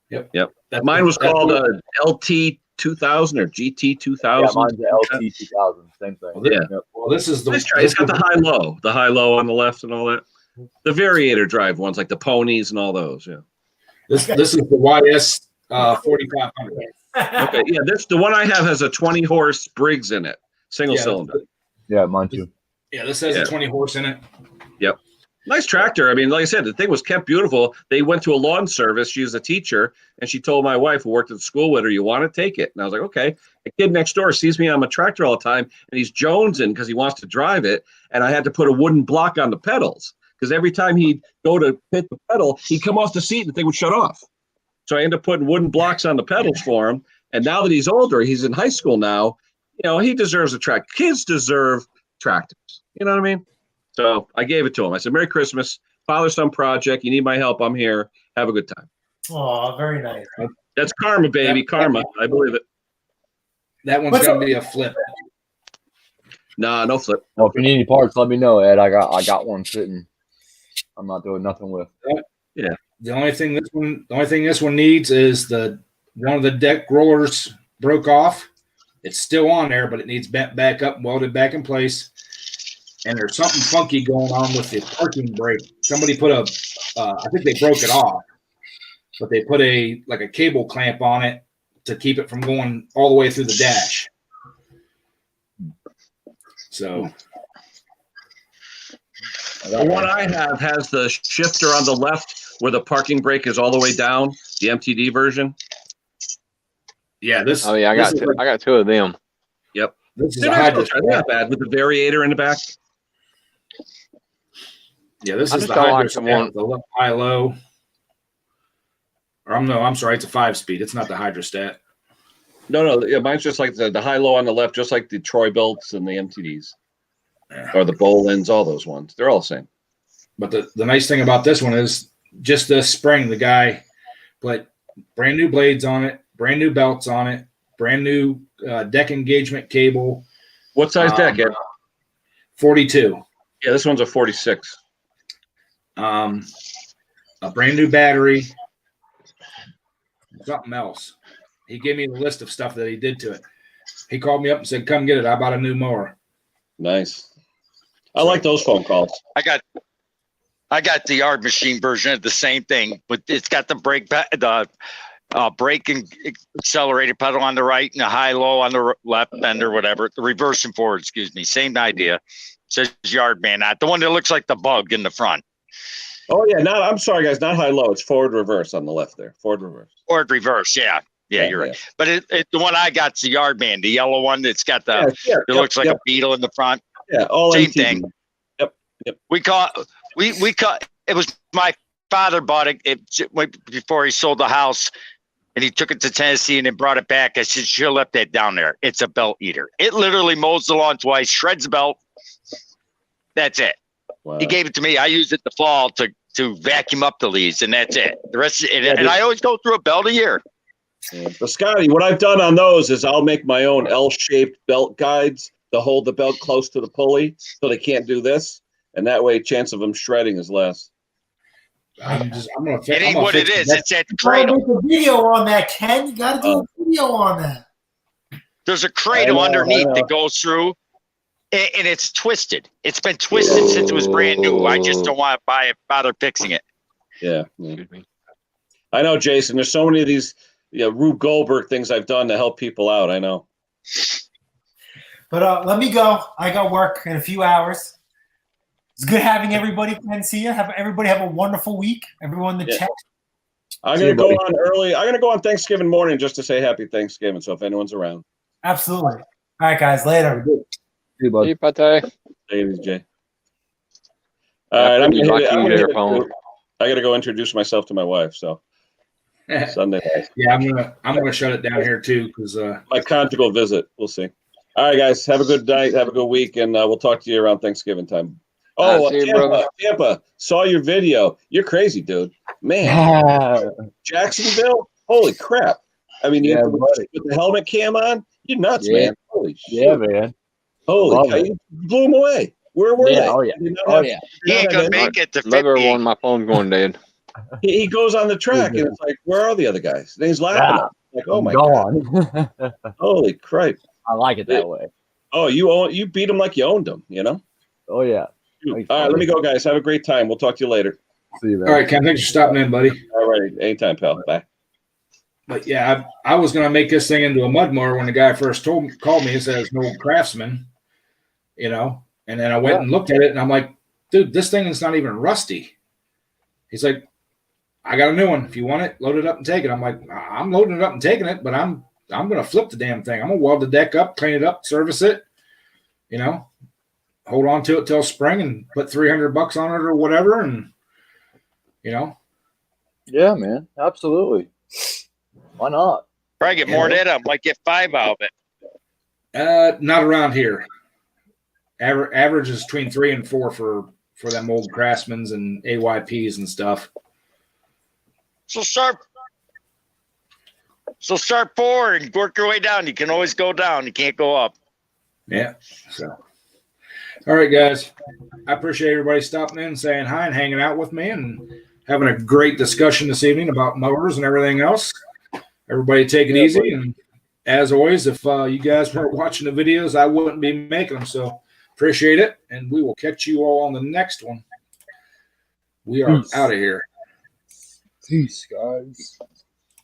Yep. Mine was called a LT 2000 or GT 2000. Yeah, mine's the LT 2000. Same thing. Well, yeah. Well, this is the. It's got the high low on the left and all that. The variator drive ones like the ponies and all those. Yeah. This is the YS 4500. Okay, yeah, the one I have has a 20-horse Briggs in it, single cylinder. Yeah, mine too. Yeah, this has Yeah. a 20 horse in it. Yep. Nice tractor. I mean, like I said, the thing was kept beautiful. They went to a lawn service. She was a teacher, and she told my wife who worked at the school with her, "You want to take it?" And I was like, "Okay." The kid next door sees me on my tractor all the time, and he's jonesing because he wants to drive it. And I had to put a wooden block on the pedals because every time he'd go to hit the pedal, he'd come off the seat and the thing would shut off. So I ended up putting wooden blocks on the pedals for him. And now that he's older, he's in high school now. You know, he deserves a tractor. Kids deserve tractors. You know what I mean? So I gave it to him. I said, "Merry Christmas, father-son project. You need my help. I'm here. Have a good time." Oh, very nice. That's karma, baby. Karma. I believe it. That one's What's going up? to be a flip. Nah, no flip. Well, if you need any parts, let me know, Ed. I got one sitting. I'm not doing nothing with. The only thing this one needs is one of the deck rollers broke off. It's still on there, but it needs bent back up and welded back in place. And there's something funky going on with the parking brake. Somebody put I think they broke it off, but they put a cable clamp on it to keep it from going all the way through the dash. So The one I have has the shifter on the left where the parking brake is all the way down, the MTD version. yeah, this. Oh yeah, I got two of them. Yep. This is They're a hydrostat. not bad with the variator in the back. Yeah, this I is just the don't like hydrostat. the one- The low, high, low. Or I'm sorry, it's a 5-speed. It's not the hydrostat. No, yeah, mine's just like the high-low on the left, just like the Troy Belts and the MTDs. Or the Bolins, all those ones. They're all the same. But the nice thing about this one is just this spring, the guy put brand new blades on it, brand new belts on it, brand new deck engagement cable. What size deck, Ed? 42. Yeah, this one's a 46. A brand new battery. Something else. He gave me the list of stuff that he did to it. He called me up and said, "Come get it. I bought a new mower." Nice. I like those phone calls. I got the yard machine version of the same thing, but it's got the brake and accelerated pedal on the right and the high low on the left end or whatever. The reverse and forward, excuse me. Same idea. Says yard man, not the one that looks like the bug in the front. Oh yeah, I'm sorry guys, not high low. It's forward reverse on the left there. Forward reverse. Forward reverse, yeah. Yeah, you're right. But the one I got's the yard man, the yellow one that's got the it looks like a beetle in the front. Yeah, all same MTD. thing. Yep. We it was my father bought it before he sold the house, and he took it to Tennessee and then brought it back. I said, "You should have left that down there. It's a belt eater. It literally mows the lawn twice, shreds the belt. That's it." Wow. He gave it to me. I used it the fall to vacuum up the leaves, and that's it. The rest of it, and I always go through a belt a year. Yeah. But Scotty, what I've done on those is I'll make my own L-shaped belt guides to hold the belt close to the pulley so they can't do this. And that way, chance of them shredding is less. It ain't what it is. It's that You gotta cradle. make a video on that, Ken. You gotta do a video on that. There's a cradle I underneath know. that goes through, and it's twisted. It's been twisted since it was brand new. I just don't want to bother fixing it. Yeah. I know, Jason. There's so many of these Rube Goldberg things I've done to help people out. I know. But let me go. I got work in a few hours. It's good having everybody. Ken, see you. Everybody have a wonderful week. Everyone in the chat. I'm going to go on early. I'm going to go on Thanksgiving morning just to say happy Thanksgiving. So if anyone's around. Absolutely. All right, guys. Later. See you, bud. Hey, Pate. Ladies, Jay. All right, I got to go introduce myself to my wife. So Sunday night. Yeah, I'm gonna shut it down here too because my conjugal visit. We'll see. All right, guys. Have a good night. Have a good week, and we'll talk to you around Thanksgiving time. Oh, see you, Tampa, saw your video. You're crazy, dude. Man, Jacksonville. Holy crap! I mean, Yeah, with the helmet cam on, you're nuts, Yeah. man. Holy shit. Yeah, man. Holy Love cow, it. you blew them away. Where were Yeah, they? oh yeah. Did they not Oh have- yeah. He ain't gonna have make it to Another 50. one, my phone's going dead. He goes on the track and it's like, where are the other guys? And he's laughing. Yeah. Like, oh my god, God. holy crap! I like it that way. Oh, you beat him like you owned him. You know. Oh yeah. All right, let me go, guys. Have a great time. We'll talk to you later. See you, man. all right, Ken, thanks for stopping in, buddy. All right, anytime, pal. Bye. But yeah, I was gonna make this thing into a mud mower when the guy first called me and said it's no Craftsman, And then I went and looked at it, and I'm like, dude, this thing is not even rusty. He's like, I got a new one. If you want it, load it up and take it. I'm like, I'm loading it up and taking it, but I'm going to flip the damn thing. I'm going to weld the deck up, clean it up, service it, you know, hold on to it till spring and put $300 on it or whatever. And, you know. Yeah, man. Absolutely. Why not? Probably get more than that. I might get 5 out of it. Not around here. Average is between 3 and 4 for them old Craftsmans and AYPs and stuff. So start 4 and work your way down. You can always go down. You can't go up. Yeah. So, all right, guys. I appreciate everybody stopping in, saying hi, and hanging out with me, and having a great discussion this evening about mowers and everything else. Everybody take it easy. And as always, if you guys weren't watching the videos, I wouldn't be making them. So appreciate it. And we will catch you all on the next one. We are out of here. Peace, guys.